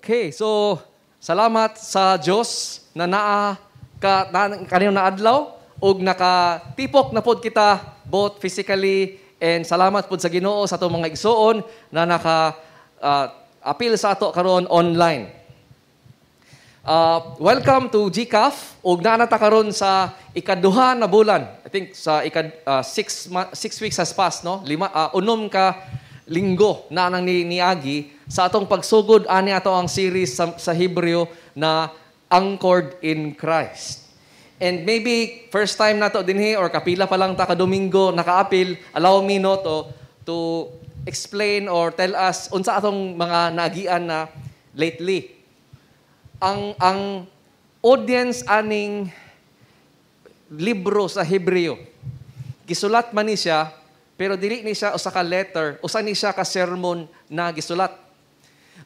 Okay, so salamat sa Dios na kanino na adlaw ug nakatipok na pod kita both physically and salamat pod sa Ginoo sa atong mga igsoon na appeal sa ato karon online. Welcome to GCAF ug naa ta karon sa ikaduha na bulan. I think sa 6 weeks has passed, no? 5 ka linggo na nang niagi sa atong pagsugod ani ato ang series sa Hebreo na Anchored in Christ. And maybe first time nato dinhi or kapila pa lang ta ka Domingo nakaapil, allow me no to explain or tell us unsa atong mga naagian na lately. Ang audience aning libro sa Hebreo gisulat man ni siya pero dili ni siya usa ka letter, usa ni siya ka sermon na gisulat.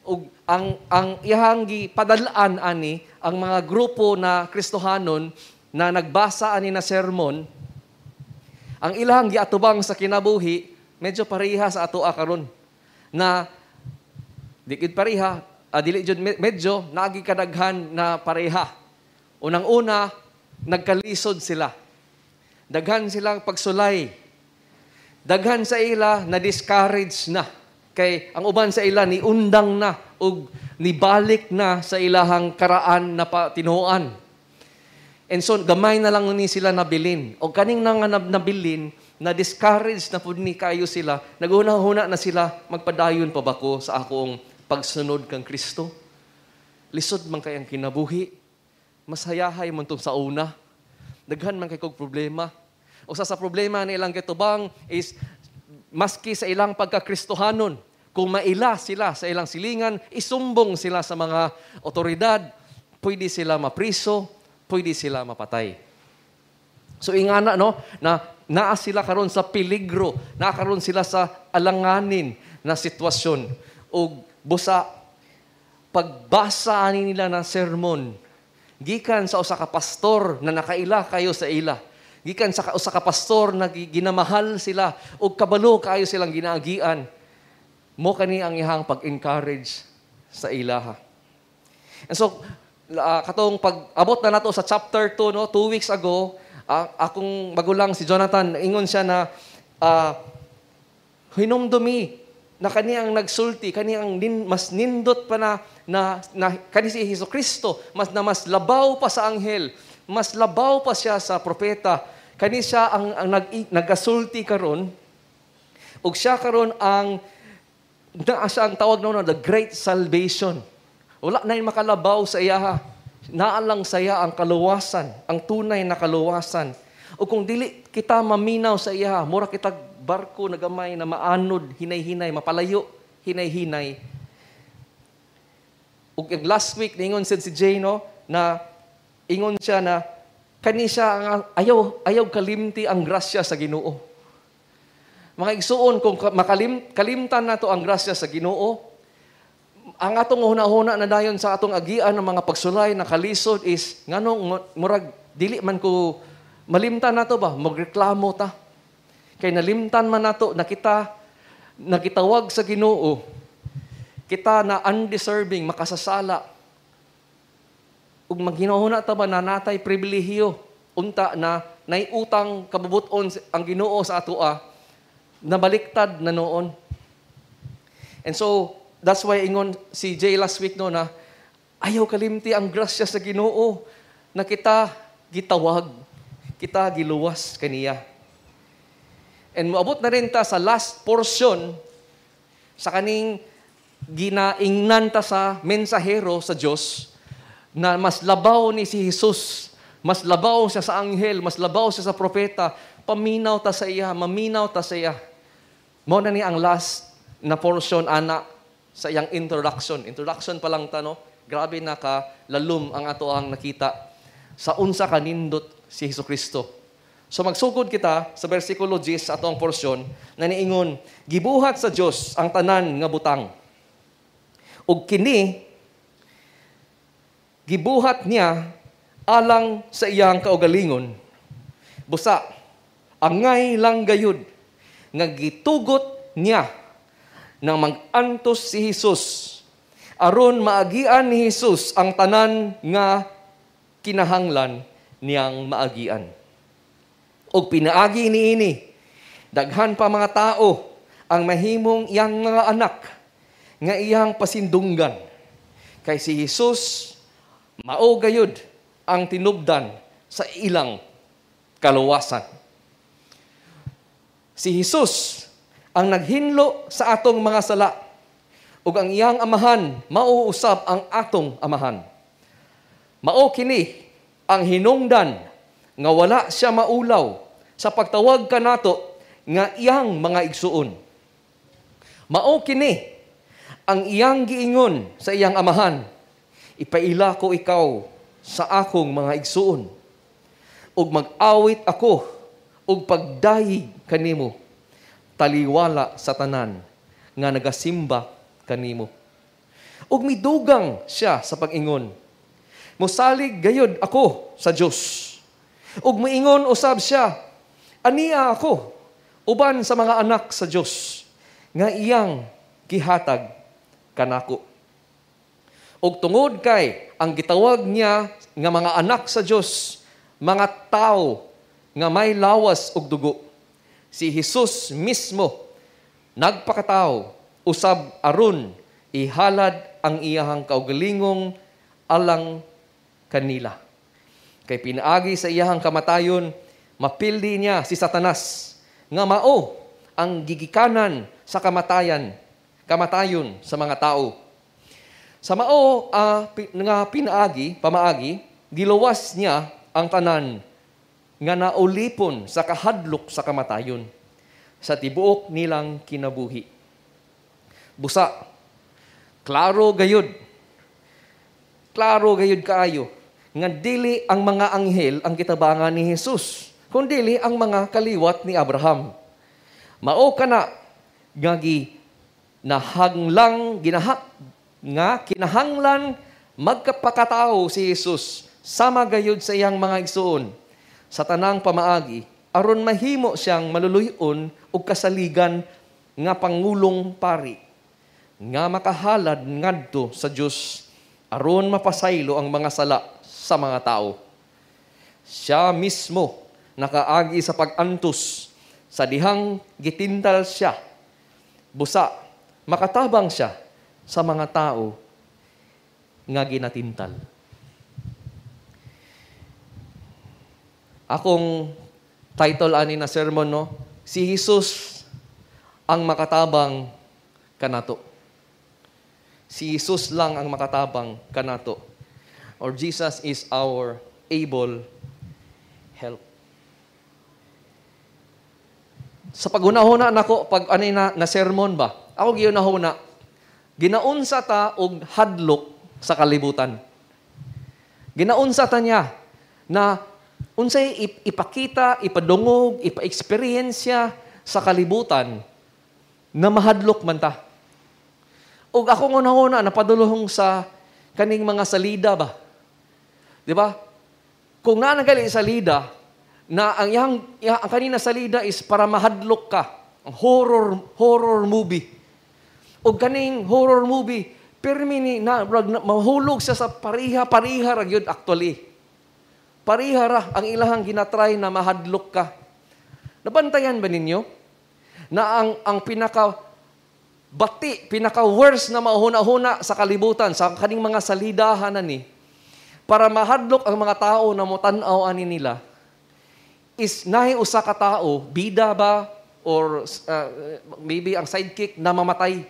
Ug ang iyang gipadalaan ani ang mga grupo na Kristohanon na nagbasa ani na sermon, ang ilang giatubang sa kinabuhi medyo pareha sa atoa karon. Na di gid pareha, dili jud medyo naagi kadaghan na pareha. Unang-una, nagkalisod sila. Daghan silang pagsulay. Daghan sa ila na discourage na. Kay ang uban sa ila ni undang na ug nibalik na sa ilahang karaan na tinuoan. And so gamay na lang ni sila nabilin. O kaning nga nabilin na discourage na pud ni kayo sila, naguna-huna na sila magpadayon pa bako sa akong pagsunod kang Kristo. Lisod man kay ang kinabuhi. Masayahay man tong sa una. Daghan man kay kog problema. Usa sa problema ni ilang kitubang is maski sa ilang pagkakristohanon, kung maila sila sa ilang silingan, isumbong sila sa mga otoridad, pwede sila mapriso, pwede sila mapatay. So ingana no, na naa sila karon sa peligro, naa karon sila sa alanganin na sitwasyon. O busa pagbasa ani nila ng sermon, gikan sa usa ka pastor na nakaila kayo sa ila. Gikan sa usa ka pastor na ginamahal sila o kabalo kayo silang ginaagian. Mo kani ang ihang pag-encourage sa ilaha. And so katong pag-abot na nato sa chapter 2 no, 2 weeks ago, akong magulang si Jonathan ingon siya na hinumdumi na kani ang nagsulti, kani ang mas nindot pa na kani si Jesucristo, mas labaw pa sa anghel. Mas labaw pa siya sa propeta. Kani siya ang nagasulti karon. Ug siya karon ang tawag na the great salvation. Wala na yung makalabaw sa iya. Naalang saya ang kaluwasan, ang tunay na kaluwasan. O kung dili kita maminaw sa iya, mura kita barko na gamay na maanod, hinay-hinay, mapalayo, hinay-hinay. Ug last week ningon si Jay no na ingon siya na kani siya ayaw kalimti ang grasya sa Ginoo. Mga igsuon, kung kalimtan nato ang grasya sa Ginoo, ang atong huna-huna na dayon sa atong agian ng mga pagsulay na kalisod is nganong murag dili man ko malimtan nato ba magreklamo ta. Kay nalimtan man nato na kita nakitawag sa Ginoo, kita na undeserving makasasala. Ug maghinuhuna ta ba na natay pribilehiyo unta na naiutang kabubuton ang Ginoo sa atoa na baliktad na noon. And so that's why ingon si Jay last week no na ayaw kalimti ang grasya sa Ginoo na kita gitawag, kita giluwas kaniya. And moabot na rin ta sa last portion sa kaning ginaingnan ta sa mensahero sa Dios na mas labaw ni si Jesus, mas labaw siya sa anghel, mas labaw siya sa propeta, paminaw ta sa iya, maminaw ta sa iya. Mao na ni ang last na portion ana sa iyang introduction. Introduction pa lang ta no. Grabe na ka lalum ang ato ang nakita sa unsa kanindot si Jesucristo. So magsugod kita sa bersikulo 10 sa atong portion na niingon, gibuhat sa Dios ang tanan nga butang. Ug kini gibuhat niya alang sa iyang kaugalingon. Busa, angay lang gayud nga gitugot niya nang mag-antos si Jesus aron maagian ni Jesus ang tanan nga kinahanglan niyang maagian. Og pinaagi niini, daghan pa mga tao ang mahimong iyang mga anak nga iyang pasindunggan. Kay si Jesus, mao gayud ang tinubdan sa ilang kaluwasan. Si Jesus ang naghinlo sa atong mga sala, ug ang iyang amahan mauusab ang atong amahan. Mao kini ang hinungdan nga wala siya maulaw sa pagtawag kanato nga iyang mga igsuon. Mao kini ang iyang giingon sa iyang amahan, ipaila ko ikaw sa akong mga igsuon, ug mag-awit ako ug pagdayig kanimo, taliwala sa tanan nga nagasimba kanimo. Ug midugang siya sa pag-ingon, musalig gayud ako sa Dios. Ug moingon usab siya, aniya ako uban sa mga anak sa Dios nga iyang gihatag kanako. Ug tungod kay ang gitawag niya nga mga anak sa Dios, mga tao nga may lawas ug dugo, si Jesus mismo nagpakatao usab aron ihalad ang iyahang kaugalingong alang kanila. Kay pinaagi sa iyahang kamatayon, mapildi niya si Satanas nga mao ang gigikanan sa kamatayon sa mga tao. Sa mao nga pamaagi, giluwas niya ang tanan nga naulipon sa kahadlok sa kamatayon sa tibuok nilang kinabuhi. Busa, klaro gayud kaayo nga dili ang mga anghel ang kitabangan ni Jesus, kundi ang mga kaliwat ni Abraham. Mao kana nga kinahanglan magkapakatao si Jesus sama gayud sa iyang mga igsuon sa tanang pamaagi aron mahimo siyang maluluyon og kasaligan nga pangulong pari nga makahalad ngadto sa Dios aron mapasaylo ang mga sala sa mga tao. Siya mismo nakaagi sa pag-antos sa dihang gitintal siya. Busa, makatabang siya sa mga tao nga ginatintal. Akong title ani na sermon, no? Si Jesus ang makatabang kanato. Si Jesus lang ang makatabang kanato. Or Jesus is our able help. Sa paghunahuna nako, pag na sermon ba, ako gihunahuna, ginaunsa ta og hadlok sa kalibutan. Ginaunsa ta niya na unsay ipakita, ipadungog, ipa-eksperyensya sa kalibutan na mahadlok man ta. Og ako una napadulong sa kaning mga salida ba? Di ba? Kung nagali salida, na ang kanina salida is para mahadlok ka. Ang horror movie. O kaning horror movie, permi mahulog siya sa pariha ra gyud actually. Pariha ra ang ilahang ginatry na mahadlok ka. Nabantayan ba ninyo? Na ang pinaka-worst na mahuna-huna sa kalibutan, sa kaning mga salidahan na ni, para mahadlok ang mga tao na mutanaw ani nila, is nahi usa ka tao, bida ba, or maybe ang sidekick na mamatay.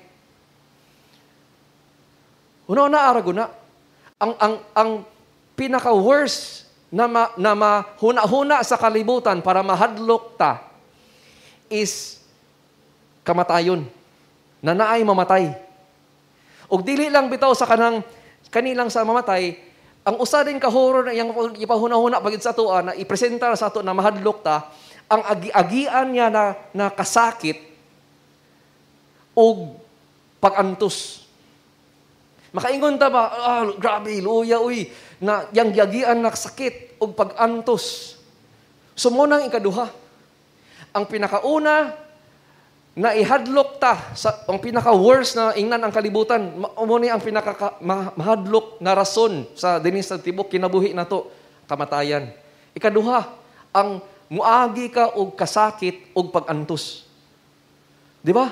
Una-una araguna, ang pinaka-worst na mahuna-huna sa kalibutan para mahadlok ta is kamatayon. Na naay mamatay. Og dili lang bitaw sa kanilang sa mamatay, ang usa din ka horror na yang ipahuna-huna pagid sa tuwa na ipresenta sa ato na mahadlok ta, ang agi-agian niya na kasakit og pag-antos. Makaingon ta ba, grabe, luya, na yang yagian na sakit og pag-antos. Sumunang ikaduha. Ang pinakauna, na ihadlok ta sa ang pinaka-worst na ingnan ang kalibutan, mao ni ang mahadlok na rason sa dinhi sa tibok kinabuhi nato, kamatayan. Ikaduha, ang muagi ka og kasakit og pag-antos. Di ba?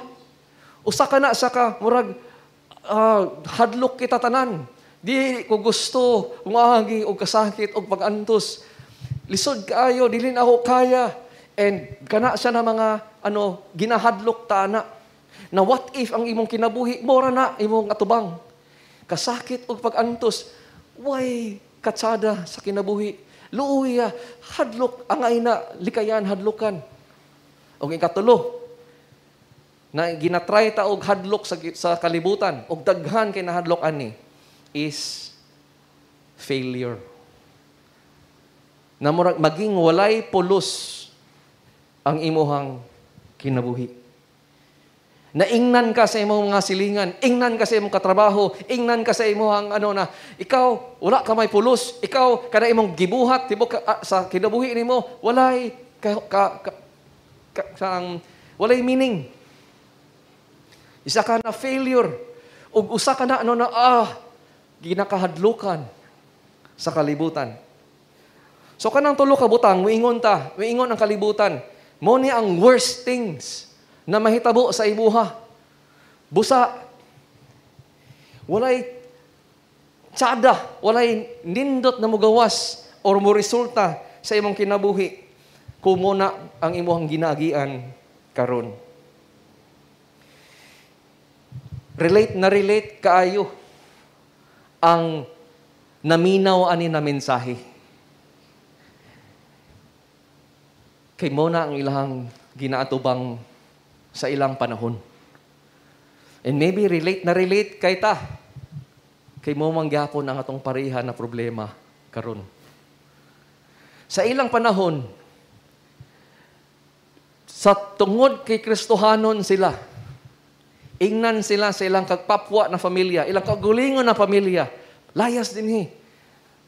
Usa ka na sa ka murag hadlok kita tanan. Di ko gusto muagi og kasakit og pag-antos. Lisod kaayo, dili na ako kaya. And kana siya na mga ginahadlok ta na what if ang imong kinabuhi mora na imong atubang. Kasakit og pag-antos. Way katsada sa kinabuhi. Luuya, hadlok angay na likayan hadlokan. Og ikatulo, na ginatry ta og hadlok sa kalibutan og daghan kay nahadlok ani is failure. Na murag maging walay pulos ang imuhang kinabuhi. Naingnan ka sa imong mga silingan, ingnan ka sa imong katrabaho, ingnan ka sa imong ikaw wala ka may pulos, ikaw kada imong gibuhat tibok sa kinabuhi nimo walay walay meaning. Isa ka na failure ug usa ka na ginakahadlukan sa kalibutan. So kanang tulo ka butang, moingon ang kalibutan. Mo ni ang worst things na mahitabo sa imuha. Busa. Walay tsada, walay nindot na mugawas or mo resulta sa imong kinabuhi kung muna ang imong ginagian karon. Relate kaayo ang naminaw ani na mensahe. Kay mo na ang ilang ginaatubang sa ilang panahon. And maybe relate kay ta. Kay mo mangyapon ang atong pareha na problema karon. Sa ilang panahon, sa tungod kay Kristohanon sila, ingnan sila sa ilang kagpapwa na pamilya, ilang kagulingon na pamilya, layas dinhi.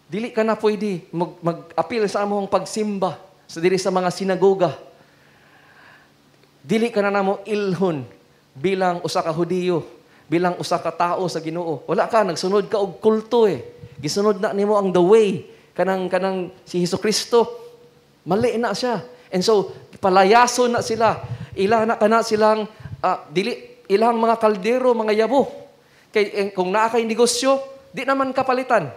Dili ka na pwede mag-apil sa among pagsimba sa diri sa mga sinagoga. Dili ka na namo ilhon bilang usa ka Hudiyo, bilang usa ka tao sa Ginoo. Wala ka, nagsunod ka og kulto eh. Gisunod na nimo ang the way, kanang si Hesukristo. Mali na siya. And so, palayason na sila. Ilang na kana silang, ilang mga kaldero, mga yabo. Kay, kung naa kay negosyo, di naman kapalitan.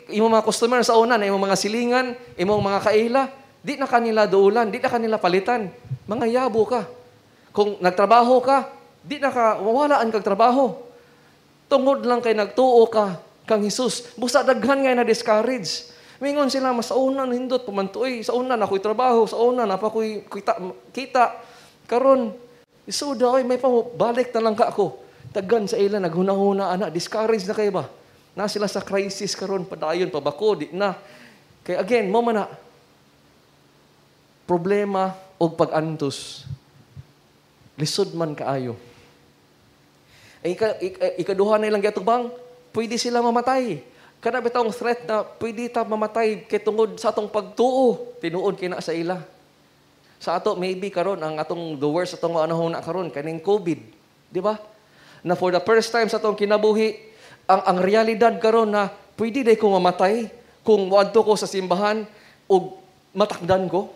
Imong mga customer sa una, na imong mga silingan, imong mga kaila, di na kanila duulan, di na kanila palitan. Mga yabo ka. Kung nagtrabaho ka, di na ka, mawalaan kag trabaho. Tungod lang kay nagtuo ka, kang Jesus. Busa daghan nga na-discourage. Mingon sila, mas sa una nindot, pumantuoy, sa una na ako'y trabaho, sa una na pa ako'y kita. Karon, isuda, may balik na lang ka ako. Daghan sa ila, naghuna-huna, discourage na kayo ba? Na sila sa crisis karon, padayon, pabako, di na. Kaya again, mo man na, problema o pag-antos, lisod man kaayo. Ikaduha na ilang gatubang, pwede sila mamatay. Kana bitong threat na pwede ta mamatay kay tungod sa atong pagtuo, tinuod kina sa ila. Sa ato, maybe karon ang atong the worst atong anahon na karon, kaning COVID. Di ba? Na for the first time sa atong kinabuhi, ang realidad karon na pwede day ko mamatay kung muadto ko sa simbahan o matakdan ko.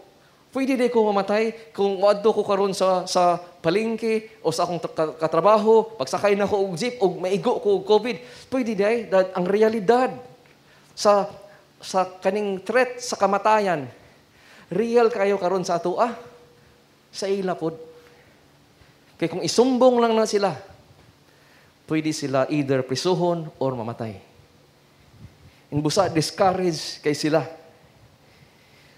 Pwede day ko mamatay kung muadto ko karon sa palengke o sa akong katrabaho, pagsakay na ko og jeep o maigo ko og COVID. Pwede day ang realidad sa kaning threat sa kamatayan. Real kayo karon sa ato sa ila pod. Kay kung isumbong lang na sila, pwede sila either prisuhon or mamatay. In busa, discourage kay sila.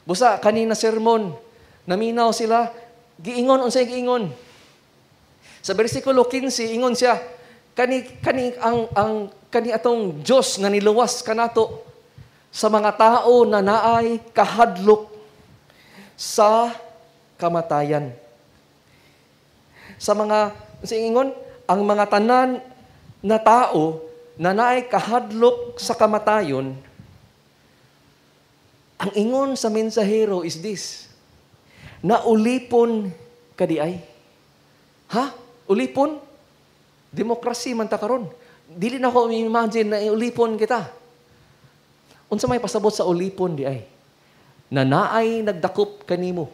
Busa, kanina sermon, naminaw sila, giingon, unsay giingon. Sa versikulo 15, ingon siya, kani atong Diyos na niluwas kanato sa mga tao na naay kahadlok sa kamatayan. Sa mga, unsay ingon, ang mga tanan na tao na naay kahadlok sa kamatayon, ang ingon sa mensahero is this, na ulipon kadi ay. Ha? Ulipon? Demokrasy man ta karon. Dili na ko imagine na ulipon kita. Unsa may pasabot sa ulipon di ay? Na naay nagdakop kanimo.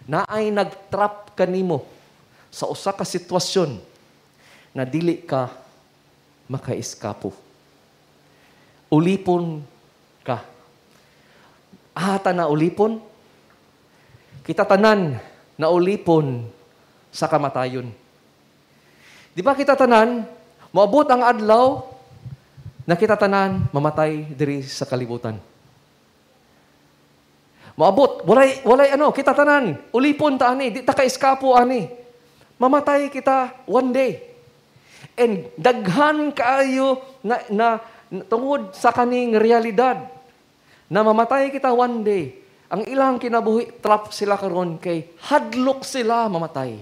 Naay nagtrap kanimo sa usa ka sitwasyon na dili ka makaiskapo. Ulipon ka. Ata na ulipon? Kita tanan na ulipon sa kamatayon. Di ba kita tanan, moabot ang adlaw na kita tanan mamatay diri sa kalibutan. Moabot, walay kita tanan, ulipon ta ani, di ta ka-eskapo ani. Mamatay kita one day. And daghan kaayo na tungod sa kaning realidad na mamatay kita one day. Ang ilang kinabuhi, trap sila karon kay hadlok sila mamatay.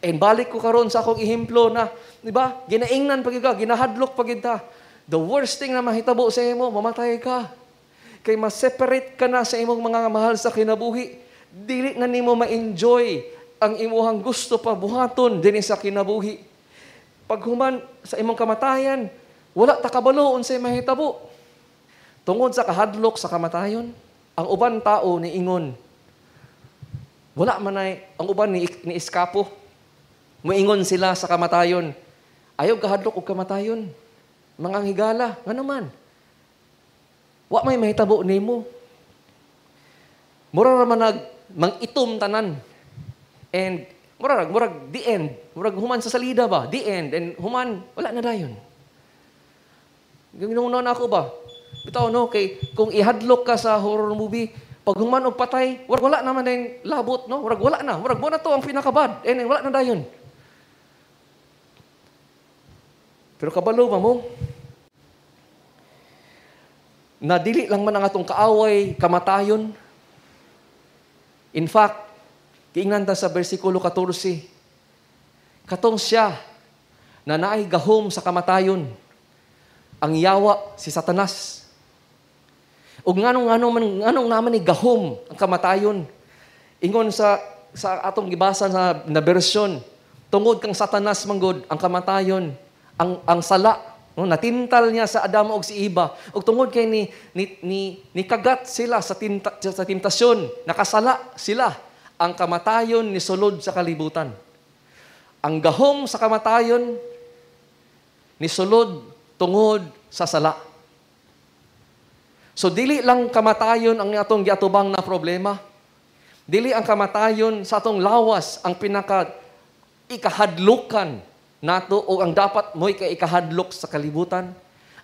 And balik ko karon sa akong ehemplo na, di ba, ginaingnan pagid ka, ginahadlok pagid ta. The worst thing na mahitabo sa imo, mamatay ka. Kay ma-separate ka na sa imong mga mahal sa kinabuhi. Dili na nimo ma-enjoy ang imuhang gusto pa buhaton dinhi sa kinabuhi. Pag human sa imong kamatayan, wala ta kabalo unsay mahitabo. Tungod sa kahadlok sa kamatayon, ang uban tao ni ingon, wala man ay, ang uban ni iskapo. Muingon sila sa kamatayon, ayaw kahadlok og kamatayon. Mga higala, nga naman. Wa may mahitabo nimo. Mura raman mangitom tanan. And murag the end. Murag human sa salida ba? The end. And human, wala na dayon. Ginuno na ako ba? Bitaw no, kay kung ihadlok ka sa horror movie, pag human og patay, wala naman yung labot, no? Wala na. Murag mo na to ang pinakabad. And wala na dayon. Pero kabalo ba mo? Na dili lang man ang atong kaaway, kamatayon. In fact, kiingnan ta sa versikulo 14, katong siya na naay gahom sa kamatayon, ang yawa si Satanas. Ug nganong naman ni gahom ang kamatayon. Ingon sa atong gibasa na bersyon, tungod kang Satanas manggod ang kamatayon, ang sala, no, natintal niya sa Adamo og si Eva. Ug tungod kay ni kagat sila sa temptasyon, nakasala sila. Ang kamatayon ni sulod sa kalibutan. Ang gahom sa kamatayon ni sulod tungod sa sala. So dili lang kamatayon ang atong giatubang na problema. Dili ang kamatayon sa atong lawas ang pinaka ikahadlukan nato o ang dapat mo'y ikahadlok sa kalibutan.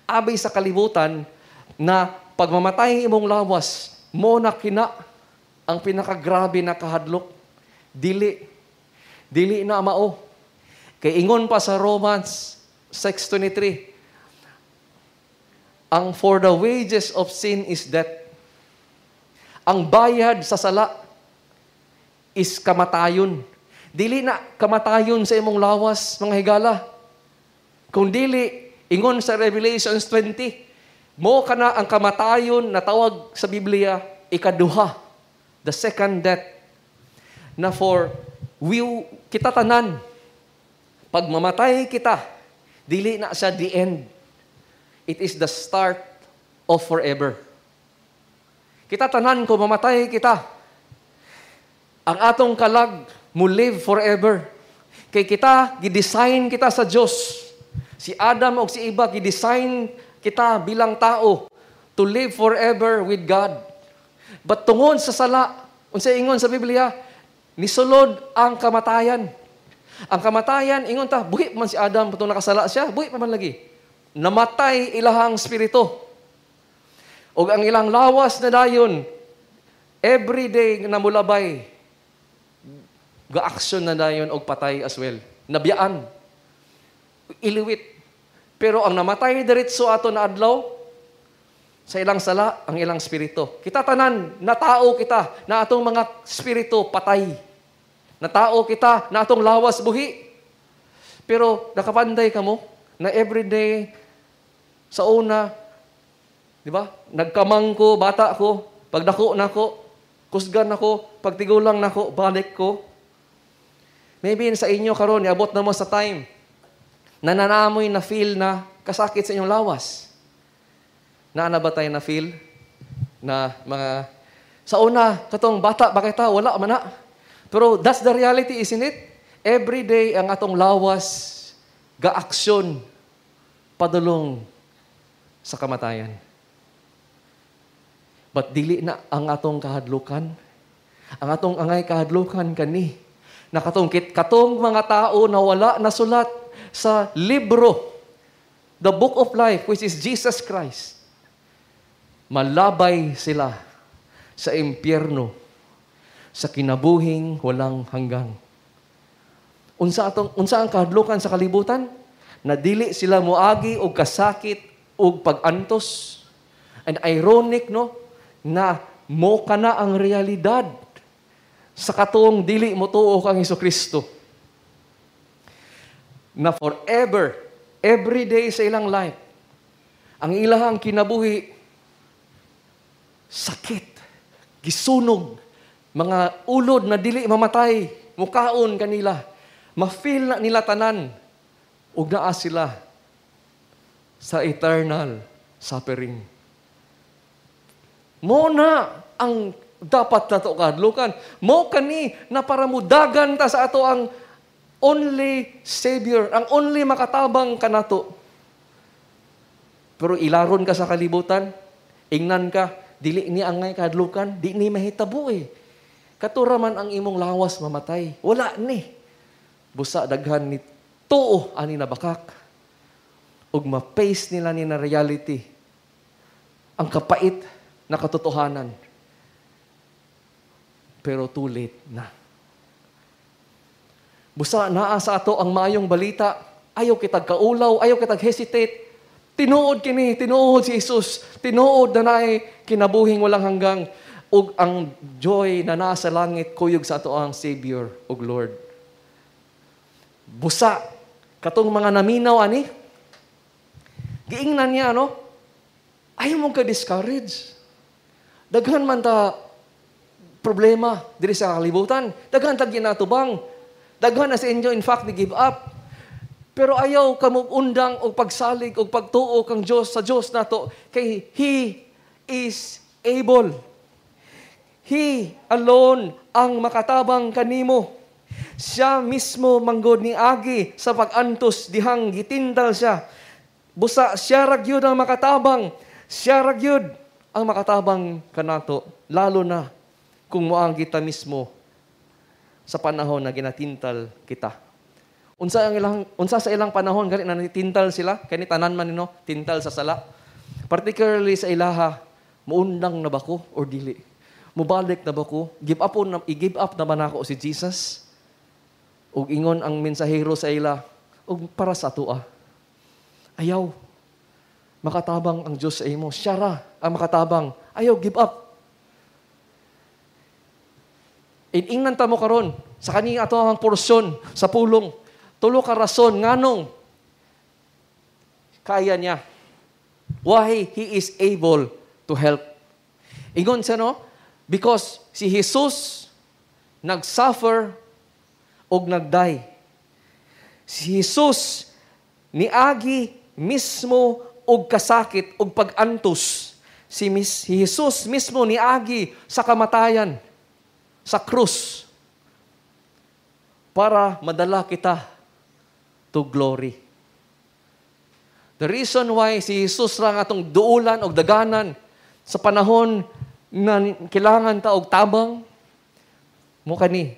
Abay sa kalibutan na pagmamatay imong lawas, mo na kina ang pinakagrabe na kahadlok. Dili na mao. Kay ingon pa sa Romans 6:23, ang for the wages of sin is death. Ang bayad sa sala is kamatayon. Dili na kamatayon sa imong lawas, mga higala. Kung dili, ingon sa Revelations 20, mo kana ang kamatayon na tawag sa Biblia, ikaduha, the second death, na for kita tanan, pag mamatay kita, dili na siya the end. It is the start of forever. Kita tanan ko mamatay kita, ang atong kalag mo live forever. Kay kita, gidesign kita sa Diyos. Si Adam o si Eva, gidesign kita bilang tao to live forever with God. But tungod sa sala, unsay ingon sa Biblia, nisulod ang kamatayan. Ang kamatayan, ingon ta, buhi man si Adam, patong nakasala siya, buhi pa man lagi. Namatay ilahang spirito. O ang ilang lawas na dayon, every day na mulabay, ga-action na dayon og patay as well. Nabiyaan. Iliwit. Pero ang namatay diretso ato na adlaw, sa ilang sala, ang ilang spirito. Kita tanan, na tao kita, na atong mga spirito patay. Na tao kita, na atong lawas buhi. Pero nakapanday ka mo, na everyday, sa una, di ba? Nagkamang ko, bata ko, pag dako na ko, kusgan nako, pagtigulang nako, balik ko. Maybe sa inyo karon niabot na mo sa time na nanamoy na feel na kasakit sa inyong lawas. Naana ba tayo na feel na mga sa una, katong bata, bakit wala man na. Pero that's the reality, isn't it? Every day ang atong lawas ga-aksyon padulong sa kamatayan. But dili na ang atong kahadlukan. Ang atong angay kahadlukan kani. Katong mga tao na wala nasulat sa libro, the book of life, which is Jesus Christ. Malabay sila sa impyerno, sa kinabuhing walang hanggang. Unsa ang kahadlukan sa kalibutan? Na dili sila moagi og kasakit og pag-antos. And ironic, no? Na mo kana ang realidad sa katong dili mo tuo kang Hesukristo. Na forever, every day sa ilang life, ang ilahang kinabuhi, sakit, gisunog, mga ulod na dili mamatay, mukaon kanila, ma-feel na nila tanan, ug naa sila sa eternal suffering. Mo na ang dapat nato kahadlukan. Mo kani na para mudagan ta sa ato ang only Savior, ang only makatabang kanato. Pero ilaron ka sa kalibutan, ingnan ka, dili ni angay kahadlukan, di ni mahitabo eh. Katura man ang imong lawas mamatay. Wala ni. Busa daghan ni tuo ani na bakak. Ug ma-face nila ni na reality. Ang kapait na katotohanan. Pero too late na. Busa naa sa ato ang maayong balita, ayaw kitag kaulaw, ayaw kitag hesitate. Tinuod kini, tinuod si Jesus. Tinuod na naay kinabuhing walang hanggang. Ug ang joy na nasa langit kuyog sa ato ang Savior ug Lord. Busa katong mga naminaw ani. Giingnan niya ayaw mong ka-discourage. Daghan man ta problema diri sa kalibutan. Daghan ta ginatubang. Daghan na sa inyo in fact ni give up. Pero ayaw ka undang og pagsalig og pagtuo kang Dios sa Dios nato kay He is able. He alone ang makatabang kanimo. Siya mismo manggod ni agi sa pag-antos dihang gitintal siya. Busa siya ra gyud ang makatabang. Siya ra gyud ang makatabang kanato, lalo na kung moang kita mismo sa panahon na ginatintal kita. Unsa sa ilang panahon gali na tintal sila, kani tanan man tintal sa sala. Particularly sa ilaha, muundang na ba ko or dili? Mubalik na ba ko? I-give up na ba nako si Jesus? Ug ingon ang mensahero sa ila, ug para sa atoa. Ayaw. Makatabang ang Diyos sa imo. Siya ra ang makatabang. Ayaw, give up. Ingnan ta mo karon sa kani ato ang porsyon sa pulong. Tulo ka rason nganong kaya niya. Why He is able to help. Ingon siya because si Jesus nag-suffer og nagday. Si Jesus niagi mismo og kasakit og pag-antos. Si Jesus mismo niagi sa kamatayan sa krus para madala kita to glory. The reason why si Jesus ra nga atong duulan og daganan sa panahon na kailangan ta og tabang mo kani.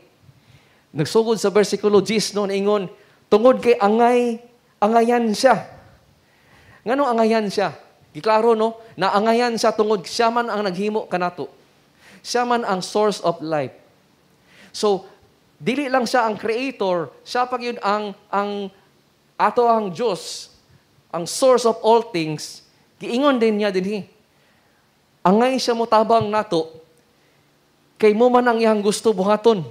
Nagsugod sa bersikulo 10 ingon, tungod kay angayan siya. Nganong angayan siya? Giklaro na angayan siya tungod siya man ang naghimo kanato. Siya man ang source of life. So, dili lang siya ang creator, siya pa yun ang ato ang Diyos, ang source of all things. Giingon din niya dinhi. Angay siya mo tabang nato, kay mo man ang iyang gusto buhaton.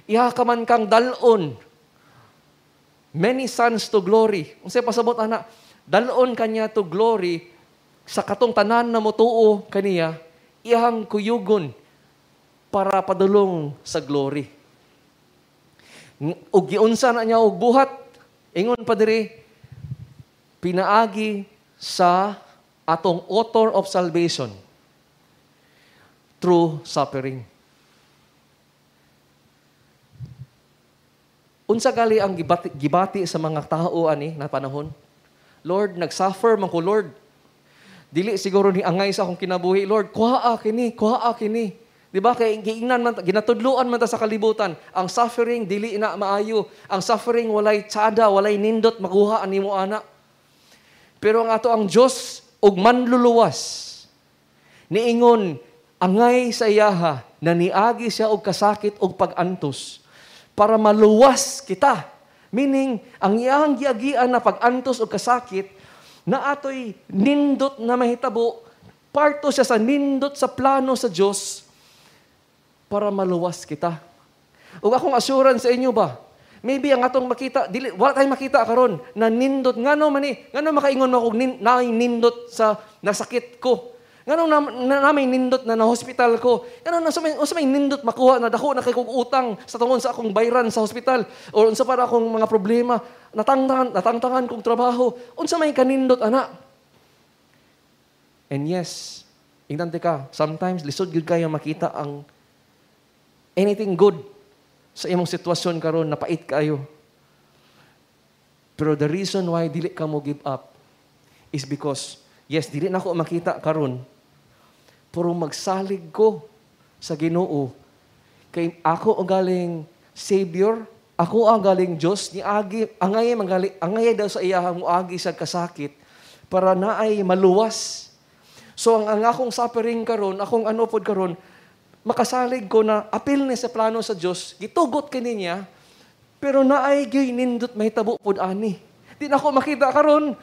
Iha ka man kang dalon. Many sons to glory. Unsay pasabot ana? Dalon kanya to glory sa katong tanan na motuo kaniya, iyang kuyugon. para padulong sa glory. Ug giunsa na niya og buhat, ingon pa diri, pinaagi sa atong author of salvation through suffering. Unsa gali ang gibati sa mga tao ani na panahon? Lord, nagsuffer man ko, Lord. Dili siguro ni angay sa akong kinabuhi, Lord, kuhaa kini. Di ba? Kay giingnan man, ginatudluan man ta sa kalibutan. Ang suffering, dili na maayo. Ang suffering, walay tsada, walay nindot, makuha ani mo ana. Pero ang ato ang Diyos, og manluluwas, niingon, angay sa iyaha, na niagi siya og kasakit og pag-antos, para maluwas kita. Meaning, ang iyang giagian na pag-antos o kasakit, na ato'y nindot na mahitabo, parto siya sa nindot sa plano sa Diyos, para maluwas kita. O akong assurance sa inyo ba, maybe ang atong makita, wala tayong makita karon na nindot, ngano makaingon mo kung nindot sa nasakit ko, ngano na may nindot na hospital ko, ngano sa may nindot makuha na dako na kay kong utang sa tungod sa akong bayran sa hospital, o unsa para akong mga problema, natangtangan kong trabaho, unsa may kanindot ana. And yes, ingtante ka, sometimes lisod gyud kayo makita ang anything good sa imong sitwasyon karon, napait kayo. Pero the reason why dili ka mo give up is because, yes, dili na ako makita karon, pero magsalig ko sa Ginoo. Kay ako ang galing Savior, ako ang galing Diyos, ni agi, angay daw sa iyahang muagi sa kasakit, para naay maluwas. So ang akong suffering karon, akong anupod karon, makasalig ko na apil ni sa plano sa Diyos, gitugot kini niya, pero naay gyud nindot mahitabo pud ani. Di na ako makita karon,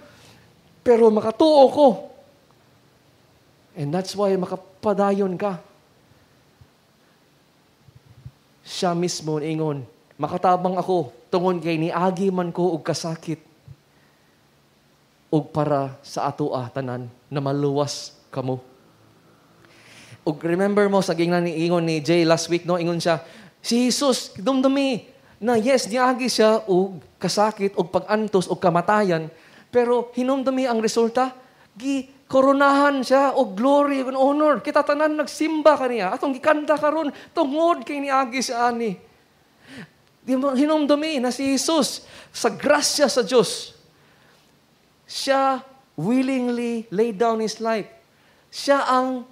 pero makatuo ko. And that's why makapadayon ka. Siya mismo ingon, makatabang ako tungod kay niagi man ko og kasakit, og para sa atoa tanan na maluwas kamo. Og remember mo, sa gingnan ni ingon ni Jay last week, no, ingon siya, si Jesus, dumdumi, na yes, niagi siya og kasakit, og pag-antos, og kamatayan, pero hinumdumi ang resulta, koronahan siya og glory and honor. Kita tanan nagsimba kaniya. Atong gikanta karon tungod kay niagi siya ani. Hinumdumi na si Jesus sa grasya sa Dios. Siya willingly laid down His life. Siya ang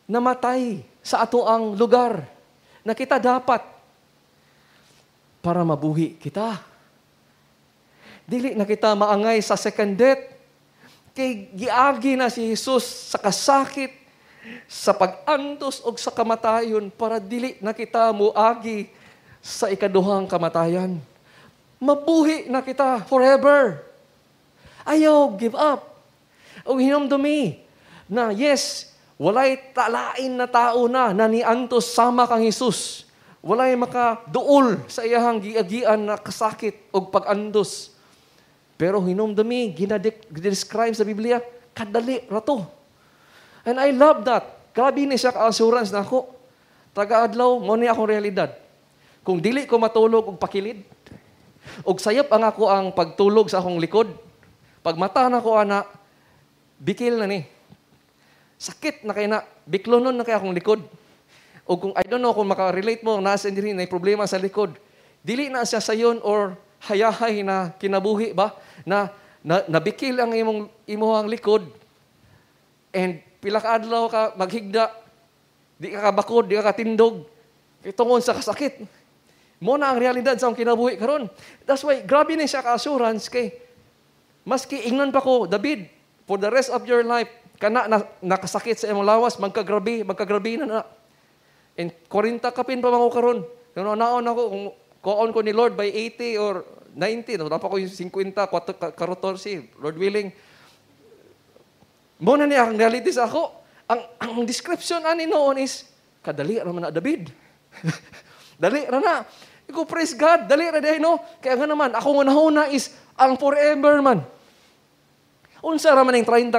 namatay sa ato ang lugar na kita dapat para mabuhi kita. Dili na kita maangay sa second death. Kay giagi na si Jesus sa kasakit, sa pag-antos o sa kamatayon para dili na kita muagi sa ikaduhang kamatayan. Mabuhi na kita forever. Ayaw, give up. O hinumdumi na yes, walay talain na tao na niantos sama kang Jesus. Walay makaduol sa iyahang giagian na kasakit o pag-antos. Pero hinumdumi, ginadescribe sa Biblia, kadali rato. And I love that. Grabe ni siya ka-assurance na ako. Taga-adlaw, mo ni akong realidad. Kung dili ko matulog og pakilid, og sayop ang ako ang pagtulog sa akong likod, pag mata na ko ana, bikil na ni. Sakit na kay na, biklonon na kay akong likod. O kung I don't know kung maka-relate mo, nasa hindi na problema sa likod, dili na siya sayon or hayahay na kinabuhi ba? Na nabikil ang imuhang likod and pila ka adlaw ka maghigda, di ka kabakod, di ka katindog, tungod sa kasakit. Mo na ang realidad sa akong kinabuhi karon. That's why, grabe na siya ka-assurance kay, maski ingnon pa ko, David, for the rest of your life, nakasakit sa imong lawas, magkagrabe na. And 40 kapin pa mga karon. Naon ako, kung ko ni Lord by 80 or 90, wala pa ko yung 50, 14, Lord willing. Muna niya ang reality sa ako. Ang description ani noon is, kadali raman na David. Dali ra na. Iko praise God, dali ra day no. Kaya nga naman, ako nga is ang forever man. Unsa ra man ang 30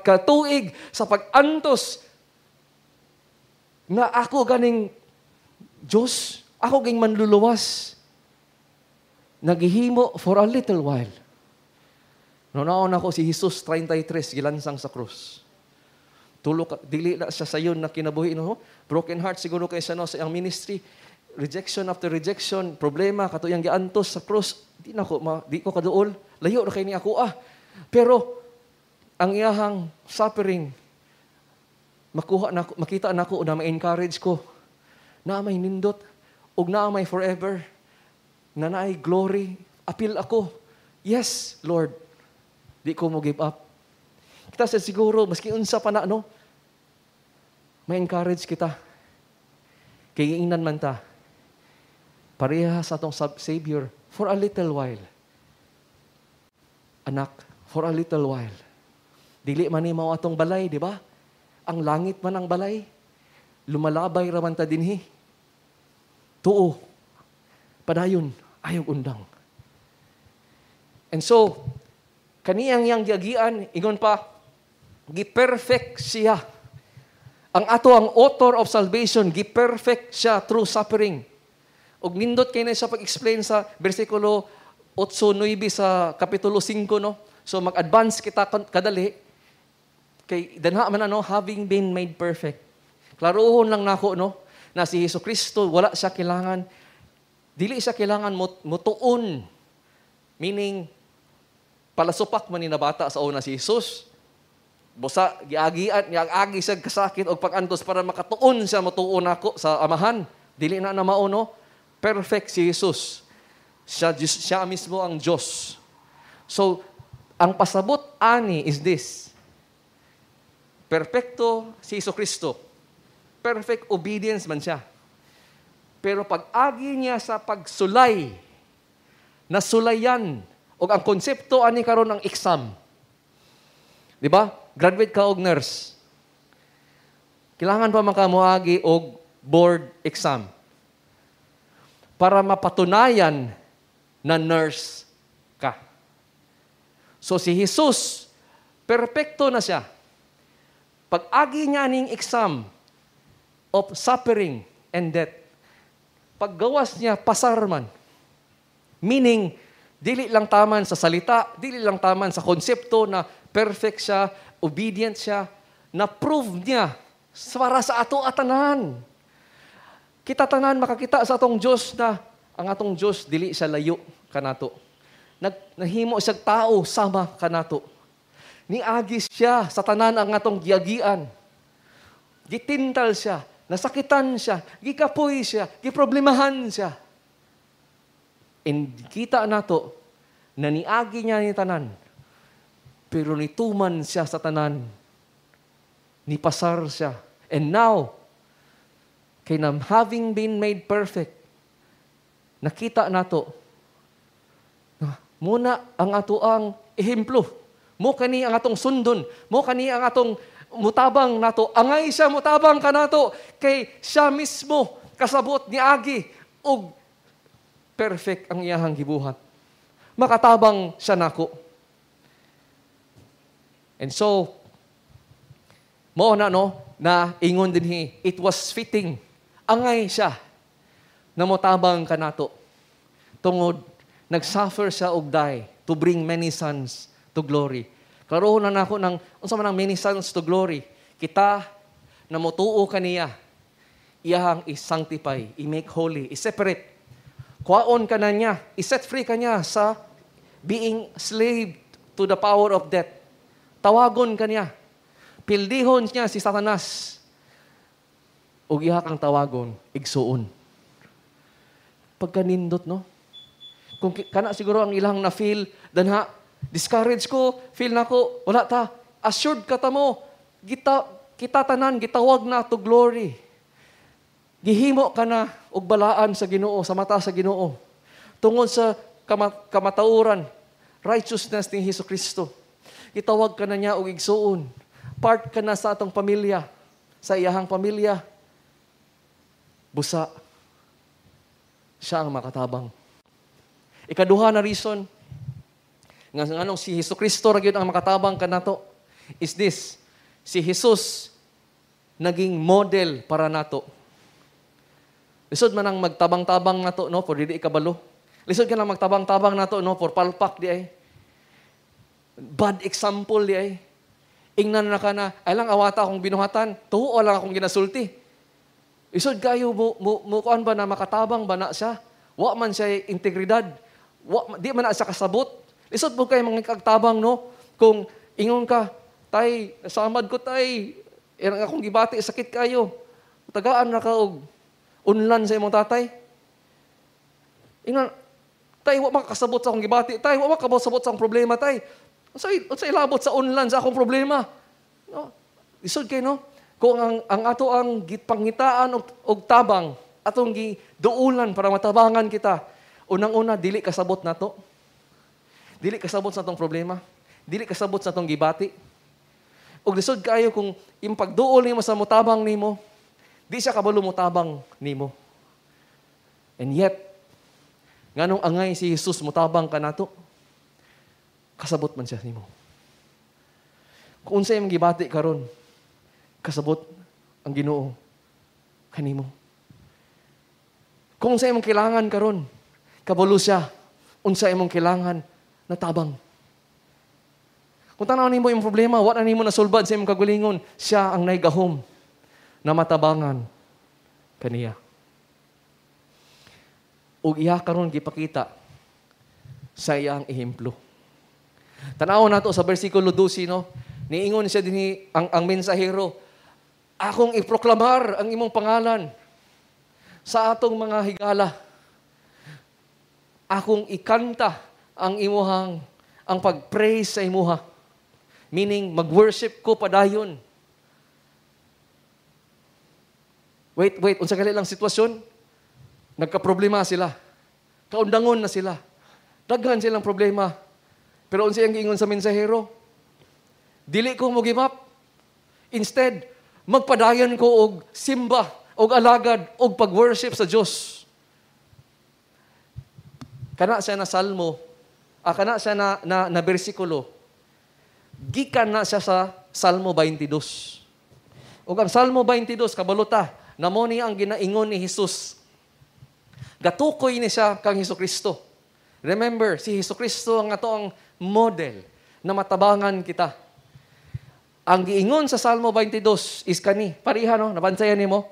ka tuig sa pag-antos na ako ganing Diyos, ako ging manluluwas. Naghihimo for a little while. Noon ako si Jesus 33 gilansang sa krus. Dili na siya sayon na kinabuhi no. Broken heart siguro kay siya no sa iyang ministry. Rejection after rejection, problema katuyang giantos sa krus. Di ko kaduol. Layo na kay ni ako Pero ang iyahang suffering makita nako na ma-encourage ko na may nindot ug na may forever na naay glory. Appeal ako. Yes, Lord. Di ko mo give up. Kita sa siguro, maski unsa pa na, no? May encourage kita. Kaya ingnan man ta. Pareha sa atong Savior for a little while. Anak, for a little while. Dili man ni mao atong balay, di ba? Ang langit man ang balay. Lumalabay raman ta dinhi. Tuo. Padayon, ayog undang. And so, kaniyang yang giagian, ingon pa, gi-perfect siya. Ang author of salvation, gi-perfect siya through suffering. Og nindot kay na siya pag-explain sa versikulo 8-9 sa kapitulo 5, no? So mag-advance kita kadali kay danha man having been made perfect. Klarohon lang nako no na si Hesukristo wala siya kailangan dili siya kailangan mutuon. Meaning palasupak man ni na bata sa una si Jesus. Busa giagi siya kasakit og pag-antos para makatuon siya mutuon nako sa amahan. Dili na mao no. Perfect si Jesus. Siya mismo ang Diyos. So, ang pasabot ani is this. Perfecto si Jesucristo. Perfect obedience man siya. Pero pag-agi niya sa pagsulay, nasulayan, o ang konsepto ani karon ng exam. Di ba? Graduate ka og nurse. Kailangan pa makamuagi og board exam para mapatunayan na nurse ka. So si Jesus, perfecto na siya. Pag-agi niya ning exam of suffering and death, paggawas niya, pasarman. Meaning, dili lang taman sa salita, dili lang taman sa konsepto na perfect siya, obedient siya, na-prove niya para sa ato atanan. Kita tanan makakita sa atong Diyos na ang atong Diyos dili siya layo kanato. Nahimo siya tao sama kanato. Niagi siya sa tanan ang atong giagian. Gitintal siya, nasakitan siya, gikapoy siya, giproblemahan siya. And kita nato na niagi niya ni tanan. Pero nituman siya sa tanan. Nipasar siya. And now, kay having been made perfect, nakita nato na muna ang ato ang ehemplo. Mo kani ang atong sundon. Mo kani ang atong mutabang nato. Angay siya mutabang kanato kay siya mismo kasabot ni Agi og perfect ang iyahang gibuhat. Makatabang siya nako. And so, mo na ingon dinhi, it was fitting. Angay siya na motabang kanato. Tungod, nagsuffer siya og die to bring many sons to glory. Karoon na nako ng unsa man ang many sons to glory. Kita na motuo kaniya. Iyahang i-sanctify, i-make holy, i-separate. Kuhaon ka na niya, i-set free ka niya sa being slave to the power of death. Tawagon ka niya. Pildihon niya si Satanas. O iha kang tawagon, igsuon. Pagkanindot, no? Kung kana siguro ang ilang na-feel, danha, discourage ko, feel na ko, wala ta, assured ka ta mo, kita tanan, gitawag na to glory. Gihimo ka na, og balaan sa Ginoo, sa mata sa Ginoo. Tungod sa kamatauran, righteousness ni Hesukristo. Gitawag ka na niya og igsuon. Part ka na sa atong pamilya, sa iyahang pamilya. Busa, siya ang makatabang. Ikaduha na reason, nganong si Hesukristo ra gyud ang makatabang kanato, is this, si Jesus, naging model para nato. Lisod man ang magtabang-tabang nato, no, for dili ikabalo. Lisod ka lang magtabang-tabang nato, no, for palpak di ay. Bad example di ay. Ingnan na ka na, ay lang awata akong binuhatan, tuho lang akong ginasulti. Lisod kayo, mukuan ba na makatabang ba na siya? Wa man siya integridad. Di man na siya kasabot. Lisod po kayo mga kagtabang, no? Kung ingon ka, tay, nasamad ko tay, irang akong gibati, sakit kayo. Tagaan na ka og unlan sa imong tatay. Ingon, tay, wa makakasabot sa akong gibati. Tay, wa makakasabot sa akong problema, tay. Unsay ilabot sa unlan sa akong problema. No? Lisod kayo, no? Kung ang ato ang pangitaan og tabang, atong giduulan para matabangan kita, unang-una, dili kasabot nato. Dili kasabot sa atong problema. Dili kasabot sa atong gibati. Og lisod kayo kung yung pagduol nimo sa mutabang nimo, di siya kabalo mutabang nimo. And yet, nganong angay si Jesus mutabang ka nato, kasabot man siya nimo. Kung unsay imong gibati karon, kasabot ang Ginoo kanimo. Kung unsay imong kailangan karon, kabalo siya unsa imong kailangan na tabang. Kung tanaw nimo yung problema, wa na nimo nasulbad sa imong kagalingon, siya ang naigahom na matabangan kaniya. Ug iya karon gipakita sa iyang ehemplo. Tanaw nato sa bersikulo 12, no? Niingon siya dinhi ang mensahero, akong iproklamar ang imong pangalan sa atong mga higala. Akong ikanta ang imuhang ang pag-praise sa imuha. Meaning, mag-worship ko padayon. Wait, unsa gali lang sitwasyon? Nagka-problema sila. Kaundangon na sila. Daghan silang problema. Pero unsa ang giingon sa mensahero? Dili ko mo give up. Instead, magpadayon ko og simba, og alagad, og pag-worship sa Dios. Kana siya na salmo, kana siya na bersikulo. Gikan na siya sa Salmo 22. Ug ang Salmo 22 kabaluta, namo ni ang ginaingon ni Jesus. Gatukoy ni siya kang Hesukristo. Remember, si Hesukristo ang ato ang model na matabangan kita. Ang giingon sa Salmo 22 is kani, pariha no, nabansayan nimo.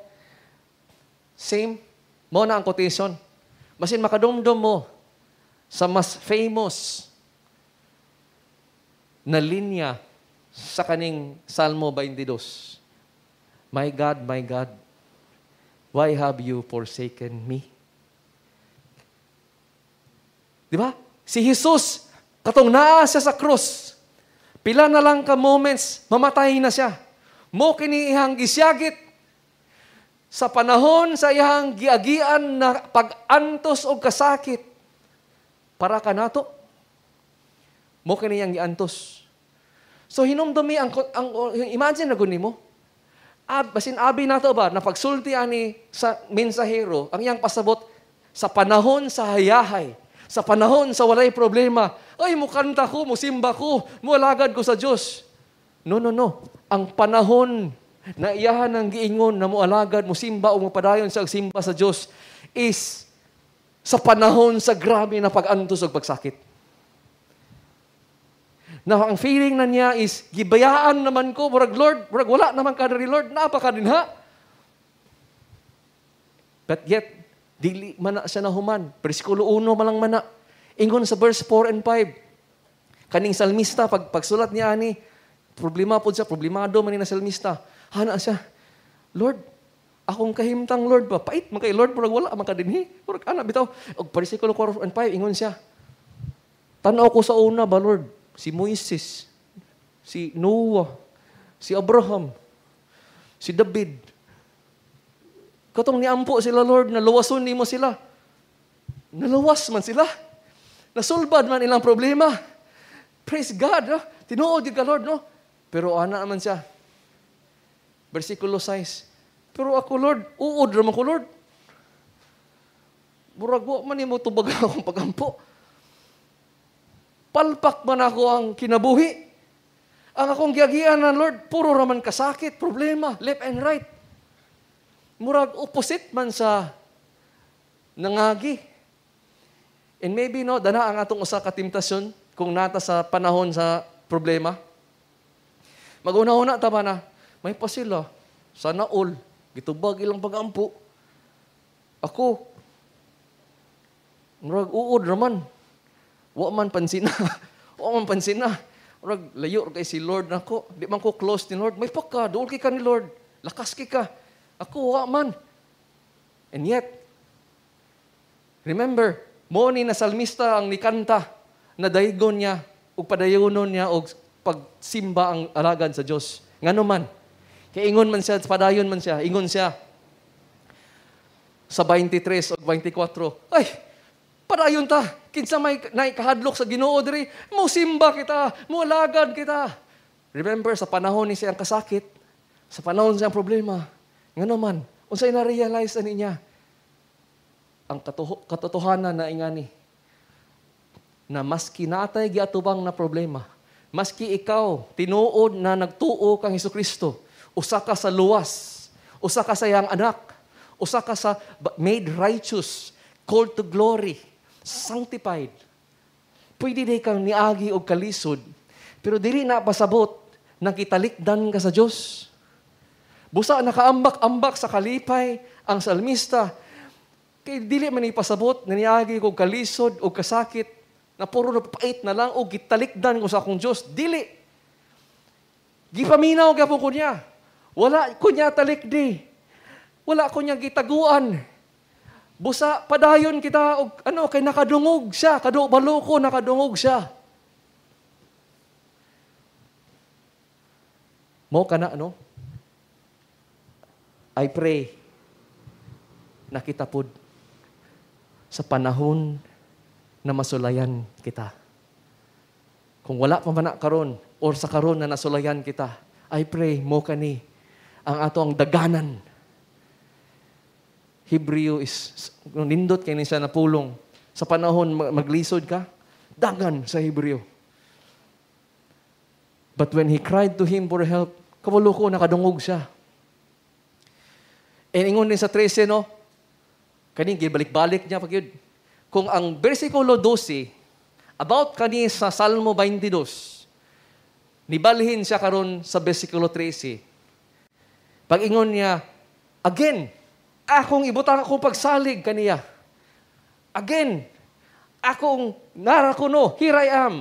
Same, mo na ang quotation. Basin makadumdum mo sa mas famous na linya sa kaning Salmo 22. My God, why have you forsaken me? Di ba? Si Jesus, katong naa siya sa krus, pila na lang ka moments, mamatay na siya. Mo kini ihang gisyagit sa panahon sa ihang giagian na pag-antos o kasakit para ka nato. Mo kini yang giantos. So hinumdumi ang imagine na guni mo. Basin abi nato ba na pagsulti ani sa mensahero ang iyang pasabot sa panahon sa hayahay, sa panahon sa walay problema. Ay, mukanta ko, musimba ko, mualagad ko sa Diyos. No. Ang panahon na iyahan ng giingon na mualagad, musimba o mupadayon sa simba sa Diyos is sa panahon sa grabe na pag-antos o pagsakit. Na ang feeling na niya is, gibayaan naman ko, murag Lord, murag wala naman ka rin Lord, napaka din ha. But yet, dili man na siya nahuman. Bersikulo 1 malang mana. Ingon sa verse 4 and 5. Kaning salmista, pagsulat niya ani, problema po siya, problemado man ni na salmista. Hana siya, Lord, akong kahimtang Lord ba? Pait man kay Lord, murag wala man ka dinhi. Murag ana bitaw. Og bersikulo 4 and 5, ingon siya, tanaw ko sa una ba Lord? Si Moises, si Noah, si Abraham, si David. Katong niampo sila, Lord, naluwason nimo sila. Naluwas man sila. Nasulbad man ilang problema. Praise God, no? Tinuod ka, Lord, no? Pero ana naman siya. Versikulo 6. Pero ako, Lord, uod naman ko, Lord. Murag wa man nimo tubag akong pagampo. Palpak man ako ang kinabuhi. Ang akong giagian na Lord, puro raman kasakit, problema, left and right. Murag opposite man sa nangagi. And maybe, no, dana ang atong usa ka temptasyon kung nata sa panahon sa problema. Mag-una-una tama na, may pa sila, sana all, gitubag ilang pag-ampo. Ako, murag uod raman. Wa man pansin na. Wa man pansin na. Murag layo kay si Lord nako. Di man ko close ni Lord. May pagka, duol kay ka ni Lord. Lakas kay ka. Ako wa man. And yet, remember, mo ni na salmista ang nikanta na daygon niya ug padayonon niya og pagsimba ang alagad sa Dios. Ngano man. Kay ingon man siya, padayon man siya, ingon siya sa 23 o 24. Ay, padayon ta. Kinsa may naikahadlok sa Ginoo diri, mo simba kita, mo alagad kita. Remember sa panahon ni siyang kasakit, sa panahon siyang problema, ngano man, unsay na-realize ani niya ang katotohanan na ingani na maski natay giatubang na problema, maski ikaw tinuod na nagtuo kang Hesukristo, usa ka sa luwas, usa ka sa iyang anak, usa ka sa made righteous, called to glory, sanctified. Pwede day kang niagi o kalisod, pero dili na pasabot na kitalikdan ka sa Diyos. Busa nakaambak-ambak sa kalipay ang salmista, kay dili man ipasabot na niagi ko kalisod o kasakit, na puro napapait na lang o kitalikdan ko sa akong Diyos. Dili. Gipaminaw gapon ko niya. Wala ko niya talikdi. Wala ko niya gitaguan. Busa, padayon kita, og, kay nakadungog siya, balo ko, nakadungog siya. Mo ka na, I pray na kita pod sa panahon na masulayan kita. Kung wala pa man karon or sa karon na nasulayan kita, I pray mo kani ang ato ang daganan. Hebreo is, nindot kayo siya na pulong. Sa panahon maglisod ka, dagan sa Hebreo. But when he cried to him for help, kabalo ko, nakadungog siya. And ingon din sa 13, kaning gibalik-balik niya pag yun. Kung ang versikulo 12, about kani sa Salmo 22, nibalhin siya karon sa versikulo 13. Pag ingon niya, again, akong ibutang akong pagsalig kaniya. Again, akong narakuno, here I am.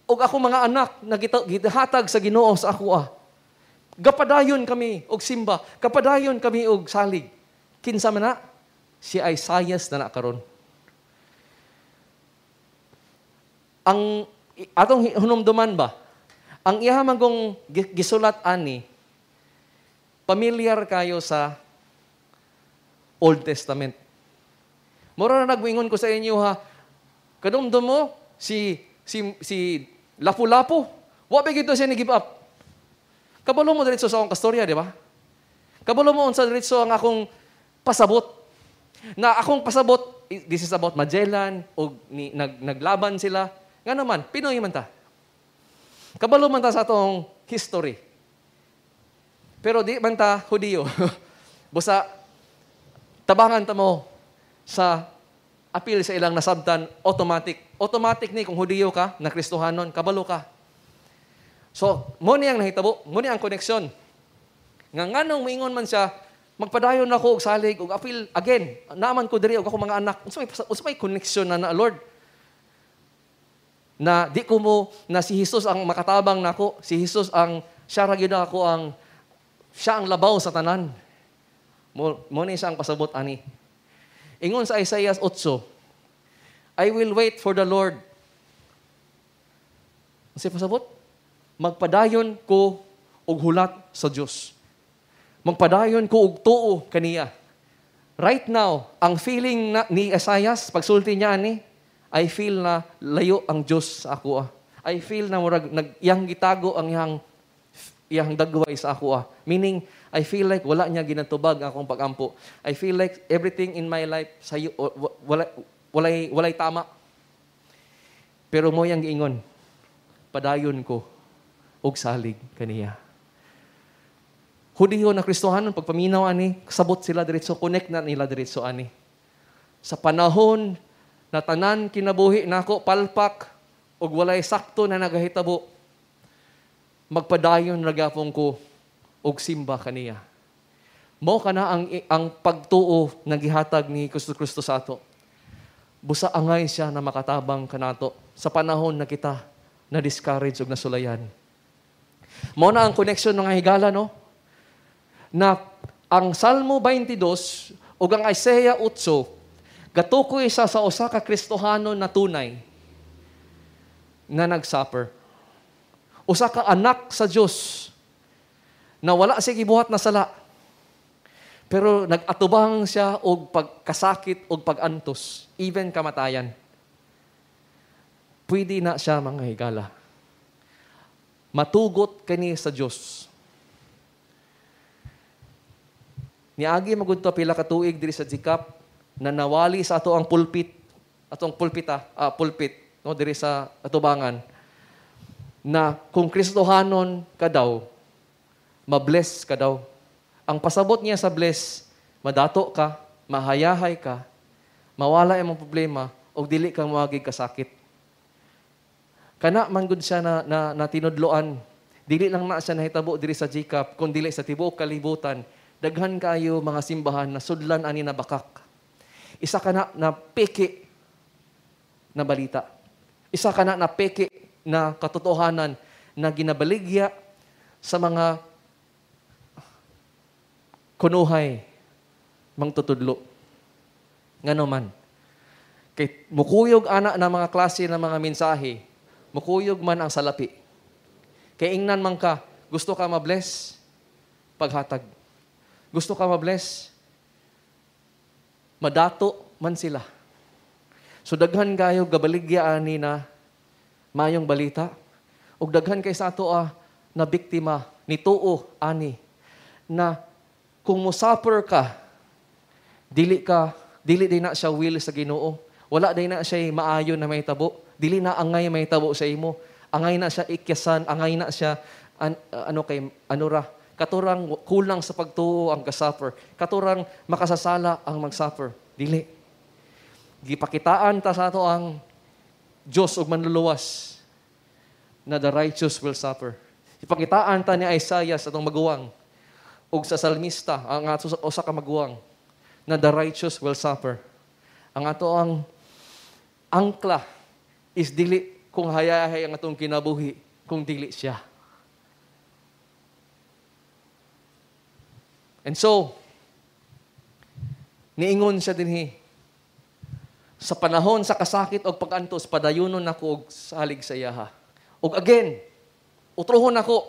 O akong mga anak na gitahatag sa Ginoo sa ako. Gapadayon kami og simba. Gapadayon kami og salig. Kinsa man na? Si Isaias na karon. Ang atong hunumduman ba? Ang ihamang kong gisulat ani, familiar kayo sa Old Testament. Mura na nagwingon ko sa inyo ha, kadumdum mo, si Lapu-Lapu, wa ba gito siya ni-give up. Kabalo mo diretso sa akong kastorya, di ba? Kabalo mo sa diretso ang akong pasabot. Na akong pasabot, this is about Magellan, o naglaban sila. Nga naman, Pinoy man ta. Kabalo man ta sa atong history. Pero di man ta Hudiyo. Busa, tabangan ta mo sa appeal sa ilang nasabtan, automatic. Automatic ni kung Hudiyo ka, na Kristohanon, kabalo ka. So, mo niyang nahitabo, mo niyang koneksyon. Nga nganong maingon man siya, magpadayon ako og salig og appeal again. Naman ko diri og ako mga anak. Unsa may koneksyon na Lord? Na di ko mo na si Jesus ang makatabang nako, si Jesus ang siya ra gyud ako ang siya ang labaw sa tanan. Mo ni siya ang pasabot ani. Ingon sa Isaiah 8, I will wait for the Lord. Unsa pasabot? Magpadayon ko og hulat sa Dios. Magpadayon ko og tuo kaniya. Right now, ang feeling ni Isaiah pagsulti niya ani, I feel na layo ang Diyos sa ako. I feel na murag iyang gitago ang iyang dagway sa ako. Meaning, I feel like wala niya ginatubag akong pagampo. I feel like everything in my life sayo walay tama. Pero mo yang giingon, padayon ko og salig kaniya. Hudiyo na Kristohanon, pagpaminaw ani, sabot sila diretso, connect na nila diretso ani. Sa panahon na tanan kinabuhi nako palpak og walay sakto na nagahitabo, magpadayon nagapon ko og simba kaniya. Mao kana ang pagtuo nga gihatag ni Kristo sa ato. Busa angay siya na makatabang kanato sa panahon na kita na discourage ug nasulayan. Mao na ang connection ng higala, no? Na ang Salmo 22 ug ang Isaiah 8 gatukoy sa usa ka Kristohanon na tunay na nagsuffer. Usa ka anak sa Dios na wala siya gibuhat na sala. Pero nag-atubang siya og pagkasakit og pagantos, even kamatayan. Pwede na siya mga higala. Matugot kani sa Dios. Niagi magudto pila ka tuig diri sa Jikap na nawali sa ato ang pulpit, pulpit, no, diri sa atubangan, na kung Kristohanon ka daw, mabless ka daw. Ang pasabot niya sa bless, madato ka, mahayahay ka, mawala imong problema, o dili kang mawagig kasakit. Kana man gud siya na tinudloan, dili lang na siya nahitabo diri sa Jikap, kung dili sa tibuok kalibutan, daghan kayo mga simbahan na sudlan ani na bakak. Isa ka na peke na balita. Isa ka na peke na katotohanan na ginabaligya sa mga kunuhay mang tutudlo. Ngano man. Kay mukuyog ana na mga klase ng mga mensahe, mukuyog man ang salapi. Kay ingnan man ka, gusto ka ma-bless, paghatag. Gusto ka ma-bless, madato man sila. So daghan kayo gabaligya ani na mayong balita. Ug daghan kay sa ato na biktima ni tuo ani na kung musuffer ka, dili din na siya will sa Ginoo. Wala din na siya maayo na mahitabo. Dili na angay mahitabo sa imo. Angay na siya ikyasan, angay na siya katurang kulang sa pagtuo ang kasuffer. Katurang makasasala ang magsuffer. Dili. Gipakitaan ta sa ato ang Diyos ug manluluwas na the righteous will suffer. Ipakitaan ta ni Isaiah sa atong maguwang ug sa salmista ang ato usa ka maguwang na the righteous will suffer. Ang ato ang angkla is dili kung hayahay ang atong kinabuhi kung dili siya. And so, niingon siya dinhi, sa panahon sa kasakit o pagantos, padayunon ako og salig sa iyaha. Og again, utrohon ako,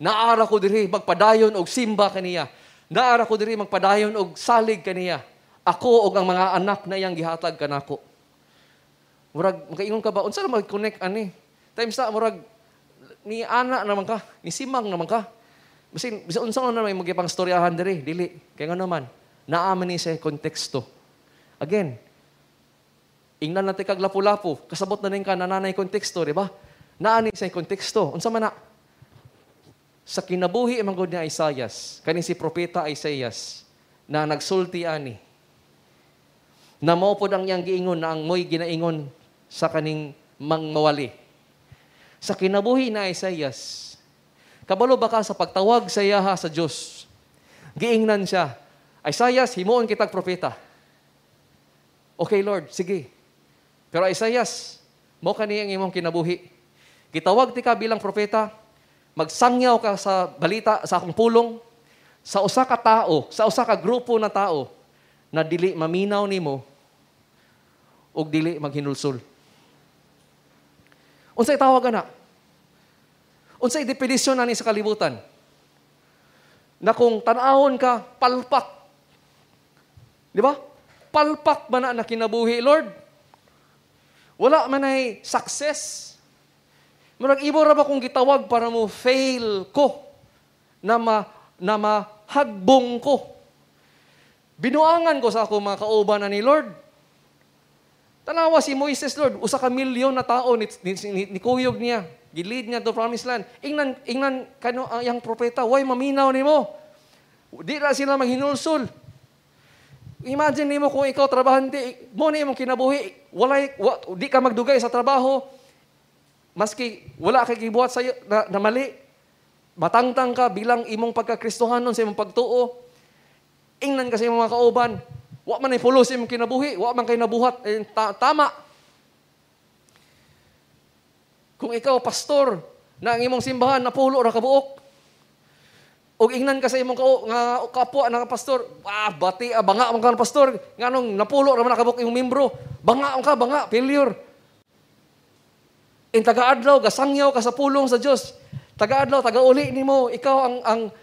naara ko diri magpadayon og simba kaniya. Naara ko diri magpadayon og salig kaniya. Ako og ang mga anak na iyang gihatag kanako. Murag, makaingon ka ba? Unsa na mag-connect ani? Times na, murag, ni ana naman ka, ni simang naman ka. Bisin unsa na may magipang storyahan diri, dili. Kaya nga naman, naaman ni sa konteksto. Again, ingnan natin kag lapu-lapu, kasabot na rin ka nananay konteksto, di ba? Naani sa konteksto. Unsa man na? Sa kinabuhi imong gud ni Isaiah, kani si propeta Isaiah na nagsulti ani. Na mao pod ang iyang giingon na ang mo'y ginaingon sa kaning mangmawali. Sa kinabuhi na Isaiah, kabalo ba ka sa pagtawag sa iyaha sa Diyos? Giingnan siya, Isaiah, himuon kitag propeta. Okay, Lord, sige. Pero Isaiah, mo kaniyang imong kinabuhi. Gitawag ti ka bilang propeta, magsangyaw ka sa balita, sa akong pulong, sa usa ka tao, sa usa ka grupo na tao, na dili maminaw nimo, o dili maghinulsol. Unsay tawag na? Unsay definisyon na ni sa kalibutan? Na kung tanahon ka, palpak. Di ba? Palpak man na kinabuhi, Lord. Wala man ay success. Murag ibo ra ba kung gitawag para mo fail ko na mahagbong ko. Binuangan ko sa ako mga kauban na ni Lord. Tanawa si Moises, Lord, usa ka milyon na tao ni kuyog niya. gilid niya to promised land. Ingnan kano ang propeta, why maminaw nimo? Di na sila maghinulsol. Imagine nimo kung ikaw trabahante, mo na imong kinabuhi, di ka magdugay sa trabaho, maski wala kay gibuhat sa na mali, matangtang ka bilang imong pagkakristohanon sa imong pagtuo, ingnan kasi imong mga kauban, wa man ay pulos imong kinabuhi, wa man kay nabuhat, tama. Kung ikaw pastor, na ang imong simbahan napulo ra kabuok, og ingnan ka sa imong kapwa na pastor, bati, banga man ka pastor, nganong napulo ra man nakabuk imong membro, banga failure. In taga-adlaw, gasangyaw ka sa pulong sa Dios. Taga-adlaw, taga-uli nimo, ikaw ang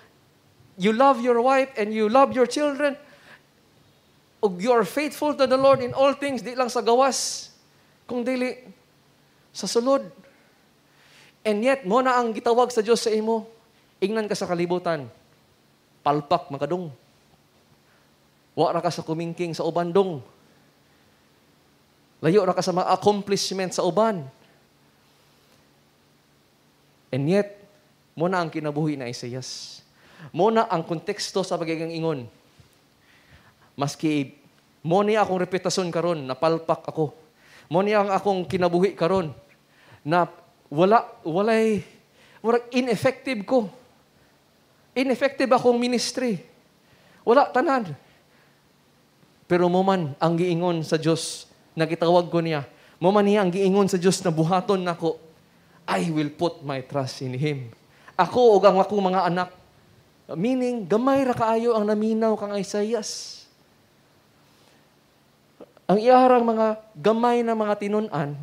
you love your wife and you love your children. Og you are faithful to the Lord in all things, di lang sa gawas, kung dili sa sulod. And yet, mo na ang gitawag sa Dios sa imo. Ingnan ka sa kalibutan, palpak makadong. Wa ra ka sa kumingking sa ubandong. Layo ra ka sa mga accomplishment sa uban. And yet, mo na ang kinabuhi na Isaias. Mo na ang konteksto sa pagiging ingon. Maski mo niya akong reputasyon karon na palpak ako. Mo niya ang akong kinabuhi karon na walay ineffective ko. Ineffective akong ministry. Wala, tanan. Pero mo man ang giingon sa Diyos na gitawag ko niya. Mo man niya ang giingon sa Diyos na buhaton nako. I will put my trust in Him. Ako o ang akong mga anak. Meaning, gamay ra kaayo ang naminaw kang Isaias. Ang iharang mga gamay na mga tinun-an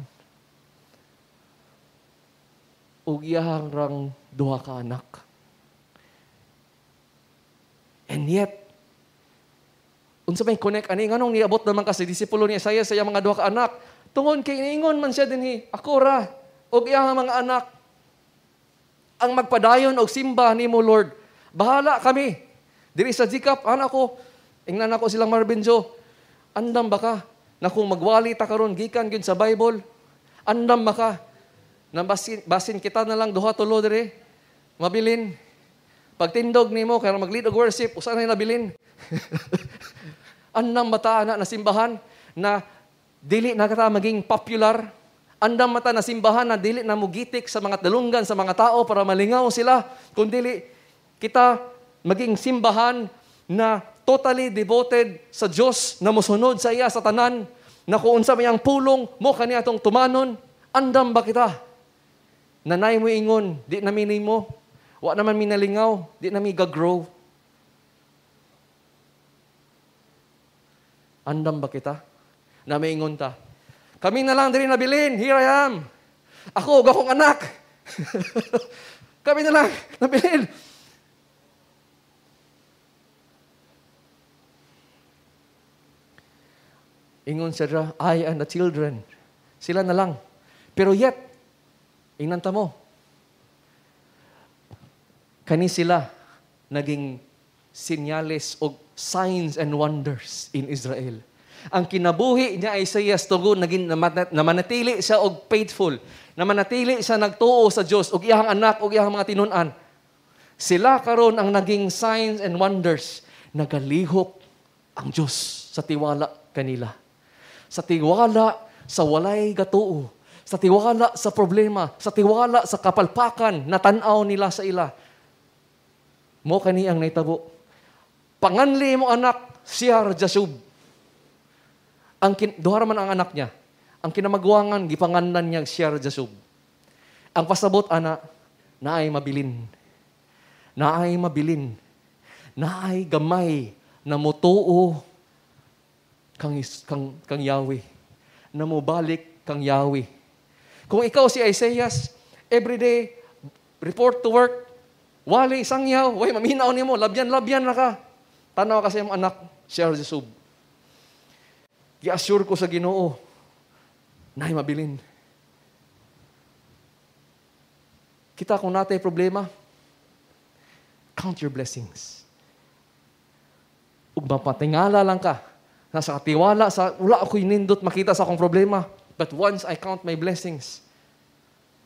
o iharang duha ka anak. And yet, unsa may connect ani nganong niabot naman kasi disipulo ni Isaiah sa iyang mga duha ka anak. Tungod kay niingon man siya dinhi, ako ra og iyang mga anak ang magpadayon og simba nimo Lord. Bahala kami. Diri sa Jikap anak ko, ingnan ako silang Marvin Joe. Andam ba ka na kung magwali ta karon gikan gyud sa Bible? Andam ba ka na basin kita na lang duha tulo diri mabilin? Pagtindog nimo kaya mag-lead og worship, usa na nabilin. Andam mata na simbahan na dili na kata maging popular. Andam mata na simbahan na dili na mugitik sa mga dalunggan sa mga tao para malingaw sila. Kung dili kita maging simbahan na totally devoted sa Dios na mosunod sa iya sa tanan, na kung unsa may ang pulong mo kaniya tong tumanon, andam ba kita? Nanay mo ingon, di na minimo. Wa naman minalingaw, di na mi gagrow. Andam ba kita? Na maingon ta. Kami na lang diri nabilin, here I am. Ako, ug akong anak. Kami na lang nabilin. Ingon siya, I and the children. Sila na lang. Pero yet, ingnan ta mo, kani sila naging sinyales o signs and wonders in Israel. Ang kinabuhi niya Isaias tungod naging namanatili siya og faithful, namanatili siya nagtuo sa Dios og iyang anak og iyang mga tinun-an. Sila karon ang naging signs and wonders. Nagalihok ang Dios sa tiwala kanila. Sa tiwala sa walay gatuo, sa tiwala sa problema, sa tiwala sa kapalpakan na tan-aw nila sa ila. Mo kani ang naitabo. Panganli mo anak, Siar Jasub. Duha man ang anak niya. Ang kinamagwangan, gipanganlan niya Siar Jasub. Ang pasabot, anak, naay mabilin. Naay mabilin. Naay gamay na mutuo kang Yahweh. Na mubalik kang Yahweh. Kung ikaw si Isaias, everyday, report to work, wali, sangyaw, way, maminaw niyo mo, labyan na ka. Tanaw kasi yung anak, Siar Jasub. I-assure ko sa Ginoo, naay mabilin. Kita kung natay problema, count your blessings. Ug mapatingala lang ka, nasa katiwala, wala ako'y nindot makita sa akong problema. But once I count my blessings,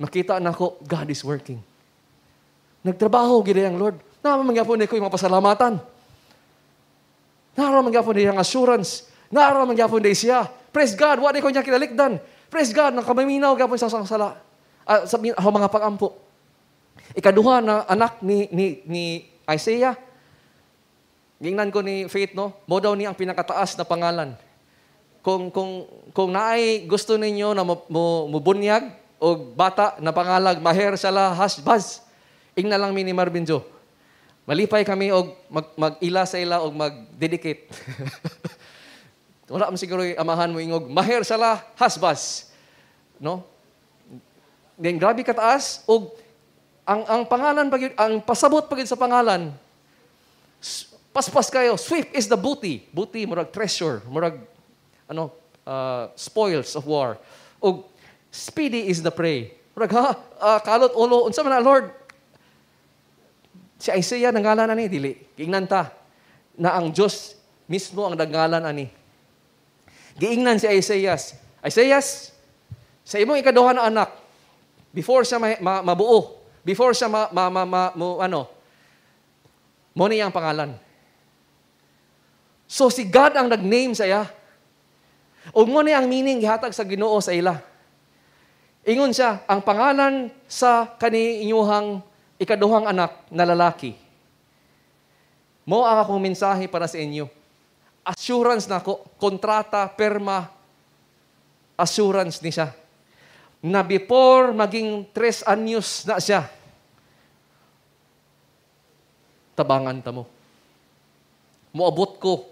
makita na ko, God is working. Nagtrabaho, gina ang Lord. Naramang nga po na ko yung mga pasalamatan. Naramang nga po na yung assurance. Naramang nga po na siya. Praise God, wala ko niya kinalikdan. Praise God, nakamayminaw nga po sa sala. Sa mga pag-ampo. Ikaduha na anak ni Isaiah. Gingnan ko ni Faith, no? Mo daw ni ang pinakataas na pangalan. Kung naay gusto ninyo na mubunyag o bata na pangalag Maher Salah Hasbaz, ingna lang mi ni Marvin Joe. Malipay kami og mag-ila sa ila og mag-dedicate. Wala man siguro amahan mo ingog Maher Salah Hasbaz. No? Then grabe kataas og ang pangalan pagid ang pasabot pagid sa pangalan. Paspas kayo. Swift is the booty. Booty murag treasure, murag spoils of war. Og speedy is the prey. Murag kalot ulo unsa man na Lord? Si Isaiah nangalan ani dili. Giingnan ta na ang Dios mismo ang nangalan ani. Giingnan si Isaiah. Isaiah, sa imong ikaduha na anak, before siya mabuo, before siya mo niya ang pangalan. So si God ang nag-name sa iya. O mo niya ang meaning gihatag sa Ginoo sa ila. Ingon siya, ang pangalan sa kaninyuhang ikaduhang anak na lalaki. Mo ang akong mensahe para sa inyo. Assurance na ko, kontrata, perma, assurance ni siya. Na before maging 3 anyos na siya, tabangan ta mo. Moabot ko,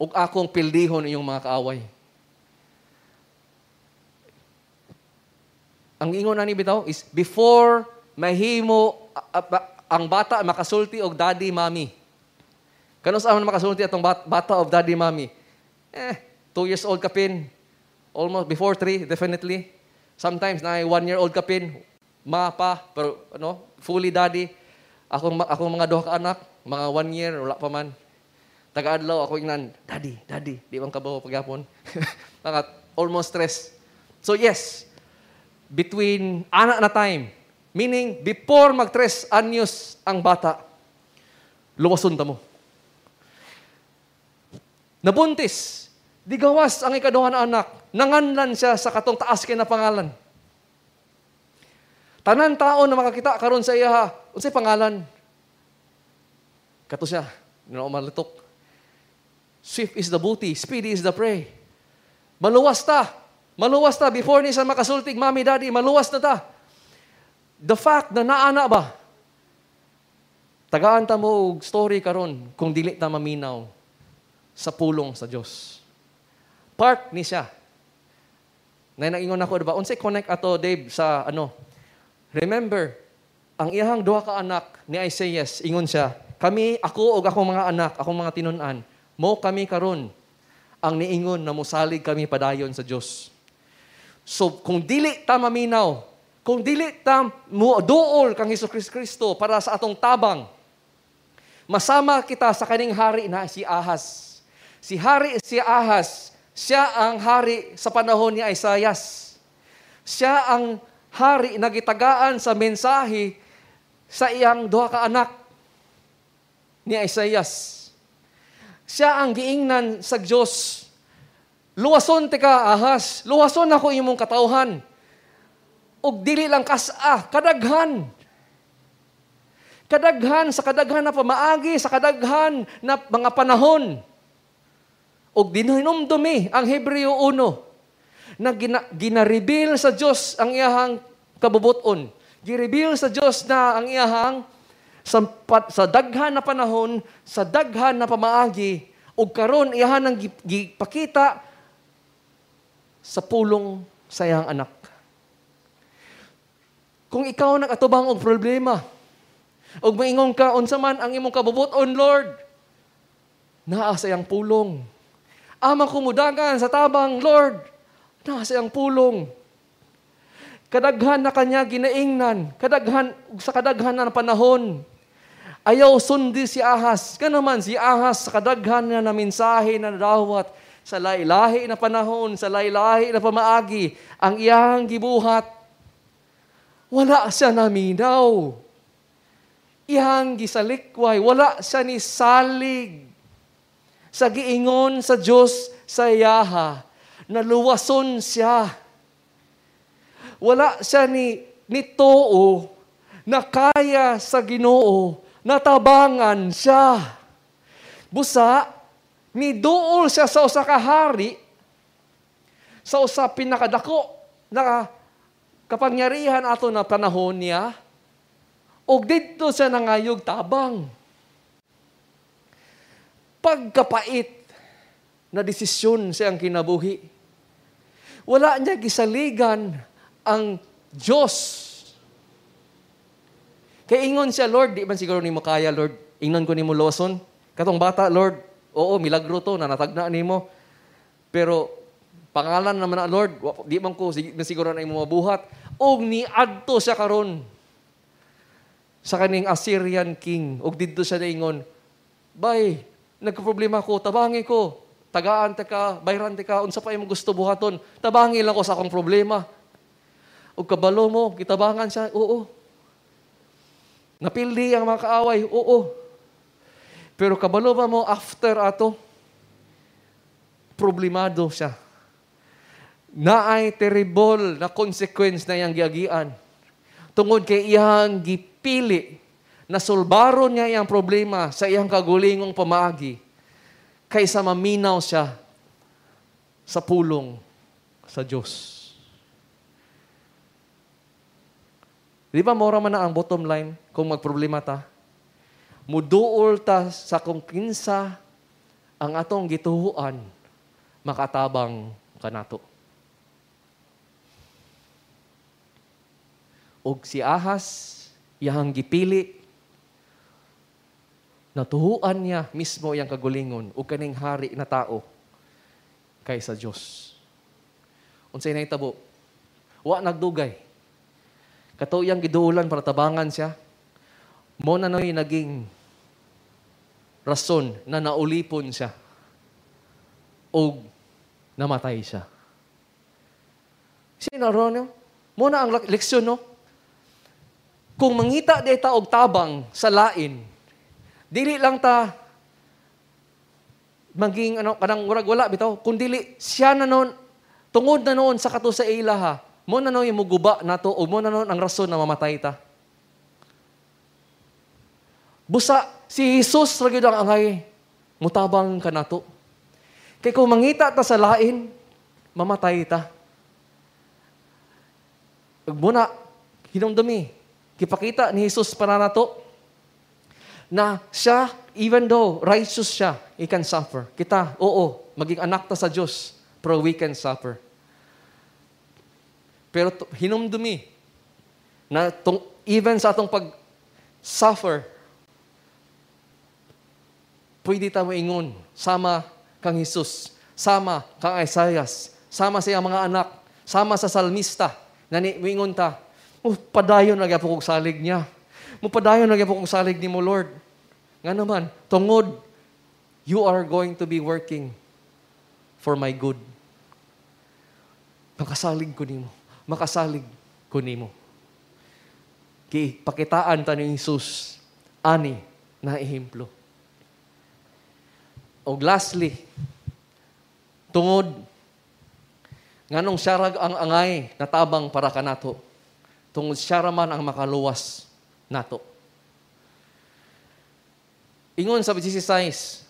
ug akong pildihon iyong mga kaaway. Ang ingon na ni bitaw is, before mahimo ang bata makasulti og daddy, mommy. Kano sa makasulti atong bata of daddy, mommy? 2 years old kapin. Almost before 3, definitely. Sometimes na 1-year-old kapin. Ma, pa, pero fully daddy. Akong mga duha ka anak, mga 1 year, wala pa man. Taga-adlaw, ako ingnan, daddy, di bang kabaw pagyapon? Almost stress. So yes, between anak na time, meaning before mag-3 anyos ang bata, luwason ta mo. Nabuntis, di gawas ang ikaduha na anak, nanganlan siya sa katong taas kay na pangalan. Tanan tao na makakita karon sa iya, unsay pangalan? Kato siya, malitok. Swift is the booty, speedy is the prey. Maluwas ta. Before ni sa makasultig, mommy, daddy, maluwas na ta. The fact na naana ba? Tagaan ta mo story karon kung dili ta maminaw sa pulong sa Dios. Part ni siya. Naingon ako, diba? Unsay connect ato, Dave, sa Remember, ang iyang duha ka anak ni Isaiah, ingon siya, ako o akong mga anak, akong mga tinun-an, mo kami karon ang niingon na musalig kami padayon sa Dios. So, kung dili ta maminaw, kung dili ta duol kang Hesukristo para sa atong tabang, masama kita sa kaning hari na si Ahaz. Si Ahaz, siya ang hari sa panahon ni Isaiah. Siya ang hari na gitagaan sa mensahe sa iyang duha ka anak ni Isaiah. Siya ang giingnan sa Dios. Luwason ti ka, Ahaz. Luwason ako imong katawhan. Ug dili lang kadaghan. Kadaghan sa kadaghan na pamaagi, sa kadaghan na mga panahon. Ug dinumdumi ang Hebreo 1 na gina-reveal sa Dios ang iyahang kabubuton. Gi-reveal sa Dios na ang iyahang sa daghan na panahon, sa daghan na pamaagi, ug karon iyahan ang gipakita sa pulong sa iyang anak. Kung ikaw nag-atubang og problema, ug maingon ka, unsa man ang imong kabubuton, Lord, naa sa iyang pulong. Ama kumudagan sa tabang, Lord, naa sa iyang pulong. Kadaghan na kanya ginaingnan, sa kadaghan na panahon. Ayaw sundi si Ahaz. Kanaman si Ahaz sa kadaghan na mensahe na dawat sa lahi-lahi na panahon, sa lahi-lahi na pamaagi, ang iyang gibuhat. wala siya naminaw. Iyang gisalikway, wala siya ni salig. Sa giingon sa Diyos sa iyaha, naluwason siya. Wala siya ni too, na kaya sa Ginoo, natabangan siya. Busa, ni duol siya sa usa ka hari, sa usa pinakadako na kapangyarihan ato na panahon niya, og dito siya nangayog tabang. Pagkapait na desisyon siyang kinabuhi. Wala niya gisaligan ang Diyos. Kaya ingon siya, Lord, di man siguro ni mo kaya, Lord. Ingnon ko ni mo loson. Katong bata, Lord, oo, milagro to, nanatagna ni mo. Pero, pangalan naman na, Lord, di man ko siguro na imo mabuhat. Og niadto siya karon sa kaning Assyrian king. Og dito siya naingon, bay, nagkaproblema ko, tabangi ko. Tagaan te ka, bayran te ka, unsa pa imong gusto buhaton. Tabangi lang ko sa akong problema. Og kabalo mo, kitabangan siya, oo. Napildi ang mga kaaway, oo. Pero kabalo ba mo, after ato, problemado siya. Naay terrible na consequence na iyang giagian. Tungod kay iyang gipili na sulbaron niya iyang problema sa iyang kagulingong pamaagi kaysa maminaw siya sa pulong sa Diyos. Di ba mora man na ang bottom line kung magproblema ta? Muduol ta sa kung kinsa ang atong gituhuan makatabang kanato. Og si Ahaz, iyang gipili, natuhuan niya mismo iyang kagulingon o kaning hari na tao kaysa Diyos. Unsay nahitabo? Wa nagdugay. Kato iyang giduulan para tabangan siya. Mo na noy naging rason na naulipon siya o namatay siya. Sinaro no? Mo na ang leksyon, no? Kung mangita di ta og tabang sa lain, dili lang ta maging kanang murag wala bitaw, kun dili siya na noon tungod na noon sa kato sa ilaha, mo na noon muguba nato o mo na noon ang rason na mamatay ta. Busa si Jesus ra gyud ang angay mutabang kanato. Kay kung mangita ta sa lain, mamatay ta. Ug muna hinumdumi kipakita ni Jesus para nato na siya, even though righteous siya, he can suffer. Kita, oo, maging anak ta sa Diyos, pero we can suffer. Pero hinumdumi na even sa atong pag-suffer, pwede ta moingon, sama kang Jesus, sama kang Isaias, sama sa iyang mga anak, sama sa salmista, na moingon ta, padayon na gyapon kong salig niya. Padayon na gyapon kong salig ni mo, Lord. Nga naman, tungod, you are going to be working for my good. Makasalig ko nimo. Makasalig ko nimo. Pakitaan ta ni Jesus, ani na ehemplo. O lastly, tungod, nganong siyarag ang angay natabang para kanato. Tungod siya raman ang makaluwas nato. Ingon sa 16,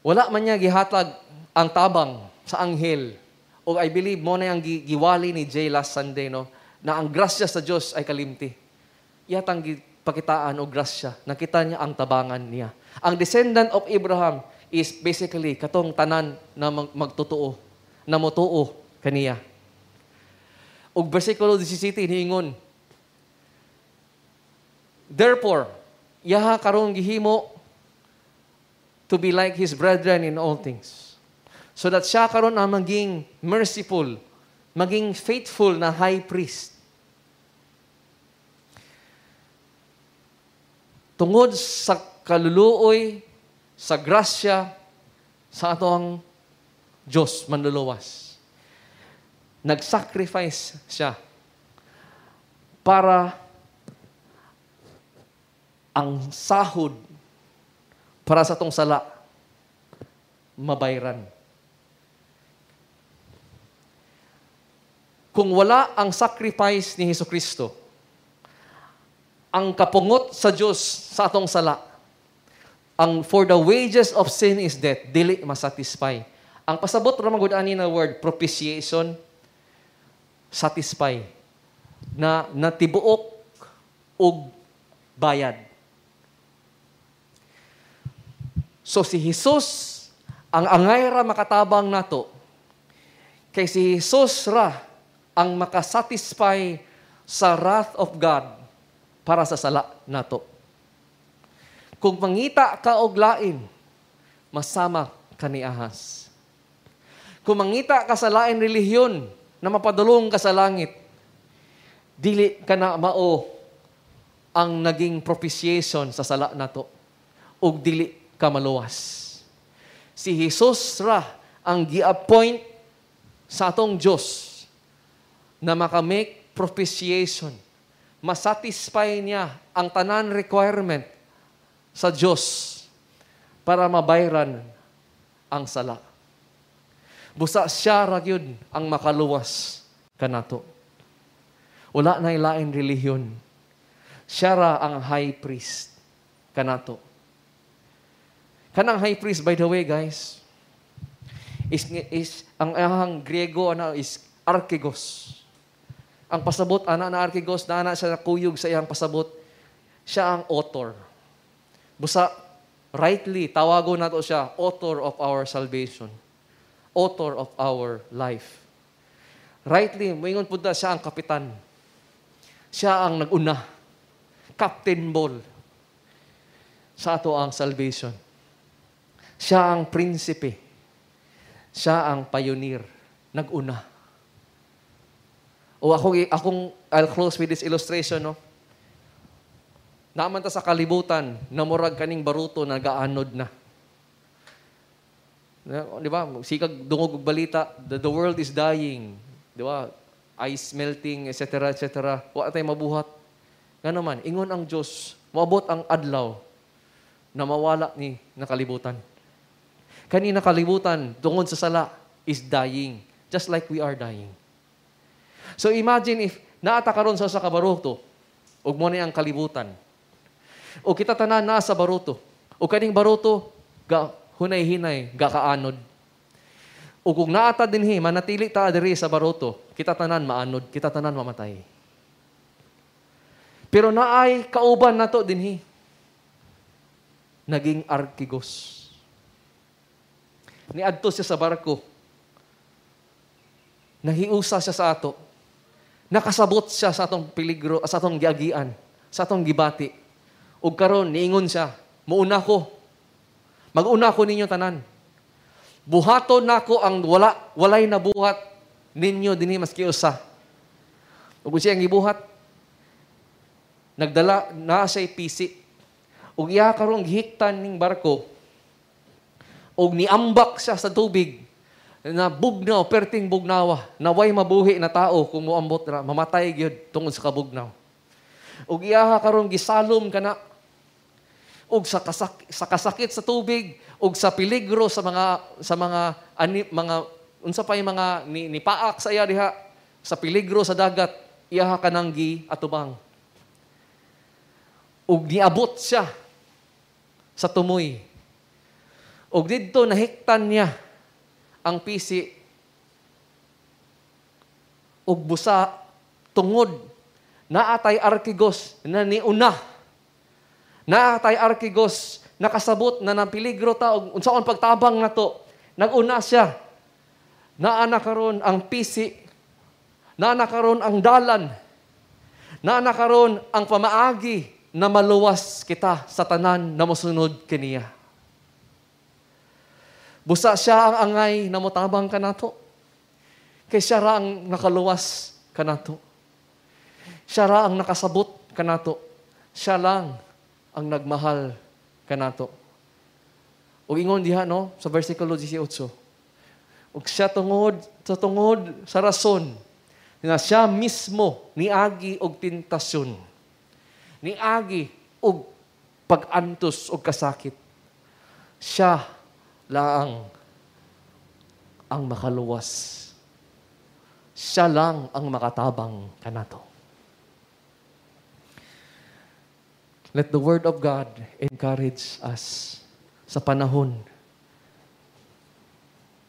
wala man niya gihatag ang tabang sa anghel. O I believe mo na yung giwali ni Jay last Sunday, no? Na ang grasya sa Diyos ay kalimti. Iyatang pakitaan o grasya. Nakita niya ang tabangan niya. Ang descendant of Abraham is basically katong tanan na magtotoo, na motuo kaniya. Og versikulo 17 niingon, therefore, yaha karong gihimo to be like his brethren in all things. So that siya karon ang maging merciful, maging faithful na high priest. Tungod sa kaluluoy, sa grasya, sa atong Diyos manluluwas. Nag-sacrifice siya. para ang sahod para sa tong sala mabayran. Kung wala ang sacrifice ni Hesukristo, ang kapungot sa Diyos sa atong sala, ang for the wages of sin is death, dili masatisfy. Ang pasabot ramang gud ani na word propitiation, satisfy, na natibuok og bayad. So si Jesus ang angay ra makatabang nato, kay si Jesus ra ang makasatisfy sa wrath of God para sa sala nato. Kung mangita ka og lain, masama ka ni ahas. Kung mangita ka sa lain relihiyon na mapadulong ka sa langit, dili ka na mao ang naging propitiation sa sala nato, ug dili ka maluwas. Si Jesus ra ang gi-appoint sa atong Diyos na makamake propitiation. Masatisfy niya ang tanan requirement sa Diyos para mabayran ang sala. Busa siya ra gyud ang makaluwas kanato. Wala na ilain relihiyon. Siya ra ang high priest kanato. Kanang high priest, by the way, guys, is ang ahang Griego is archegos. Ang pasabot ana na archegos, na ana siya kuyog sa iyang pasabot, siya ang author. Busa rightly tawagon nato siya author of our salvation, author of our life. Rightly moingon pud siya ang kapitan. Siya ang nag-una, Captain Ball sa ato ang salvation. Siya ang prinsipe. Siya ang pioneer. Nag-una. O I'll close with this illustration, no? Naaman ta sa kalibutan, namurag kaning baruto, nagaanod na. Di ba? Sikag dungog og balita, the world is dying. Di ba? Ice melting, etc., etc. Wa tay mabuhat. Nga naman, ingon ang Diyos, maabot ang adlaw na mawala ni nakalibutan. Kanina kalibutan, tungod sa sala, is dying. Just like we are dying. So imagine if naata karon sa kabaruto, ug mo ni ang kalibutan. O kita tanan na sa baruto. O kaning baruto, hunay-hinay, kaanod. O kung naata dinhi, manatili ta diri sa baruto, kita tanan maanod, kita tanan mamatay. Pero naay kauban nato dinhi. Naging archegos. Niadto siya sa barko. Nahiusa siya sa ato. Nakasabot siya sa atong peligro, sa atong giagian, sa atong gibati. Ug karon niingon siya, muuna ko. Mag-una ko ninyo tanan. Buhaton nako ang walay nabuhat ninyo dinhi maski usa. Ug siya ang gibuhat, nagdala na siya pisi. Ug iya karon gihiktan ning barko. Ug niambak siya sa tubig na bugnaw, perting bugnawa, na way mabuhi na tao kung moambot ra, mamatay gyud tungod sa kabugnaw. Ug iyaha karon gisalom kana ug sa kasakit sa tubig ug sa peligro sa mga unsa pa yung mga nipaak sa iya diha sa peligro sa dagat, iyaha kanang giatubang. Ug niabot siya sa tumoy. Og didto nahiktan niya ang pisi og busa tungod naatay archegos na niuna. Naatay archegos nakasabot na ng peligro ta og unsaon pagtabang nato. Naguna siya. Naana karon ang pisi. Naana karon ang dalan. Naana karon ang pamaagi na maluwas kita sa tanan na mosunod kaniya. Busa siya ang angay na motabang kanato. Kay siya ra ang nakaluwas kanato. Siya ra ang nakasabot kanato. Siya lang ang nagmahal kanato. Ug ingon diha no sa bersikulo 18. Ug siya tungod sa rason nga siya mismo niagi og tentasyon, niagi og pag-antos og kasakit. Siya lang ang makaluwas. Siya lang ang makatabang kanato. Let the Word of God encourage us sa panahon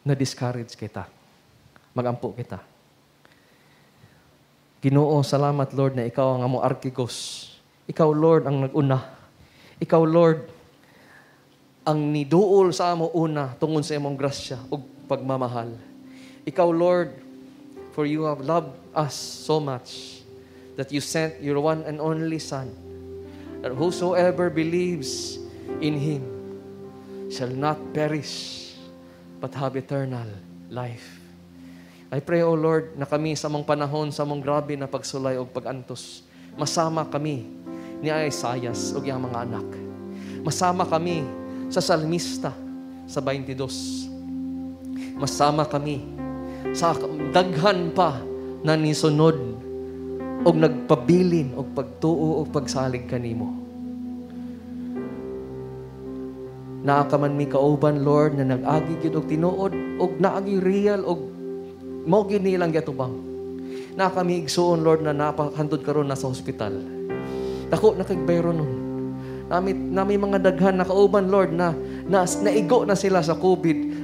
na discourage kita. Magampo kita. Ginoo, salamat Lord na ikaw ang among arkigos. Ikaw Lord ang nag-una. Ikaw Lord ang niduol sa amo una tungod sa imong grasya ug pagmamahal. Ikaw Lord, for you have loved us so much that you sent your one and only Son, that whosoever believes in Him shall not perish but have eternal life. I pray, O Lord, na kami sa mong panahon, sa mong grabe na pagsulay o pag-antos, masama kami ni Isaias o iyang mga anak. Masama kami sa salmista sa 22. Masama kami sa daghan pa na nisunod o nagpabilin o pagtuo o pagsalig kanimo. Naakaman mi kauban, Lord, na nag-agi gyud og tinuod og naagi real og mao gyud nilang gatubang. Na kami igsuon, Lord, na napakantod karon na sa hospital. Dako na kay bayron nun. Nami mga daghan na kauban, Lord, na naigo na sila sa COVID.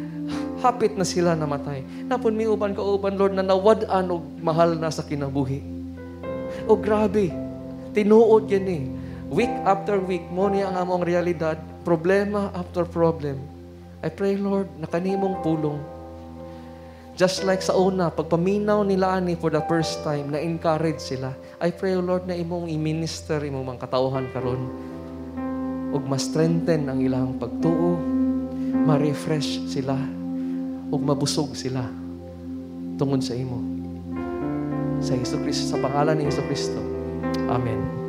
Hapit na sila namatay. Napun mi uban kauban, Lord, na nawad-an og mahal na sa kinabuhi. O grabe, tinuod yan eh. Week after week, mo niya ang among realidad, problema after problem. I pray, Lord, na kanimong pulong. Just like sa una, pagpaminaw nila ani for the first time, na-encourage sila. I pray, Lord, na imong i-minister, imong mga katauhan karon, ug ma-strengthen ang ilang pagtuo, ma-refresh sila, ug mabusog sila tungod sa imo. Sa Hesus Kristo, sa pangalan ni Hesus Kristo. Amen.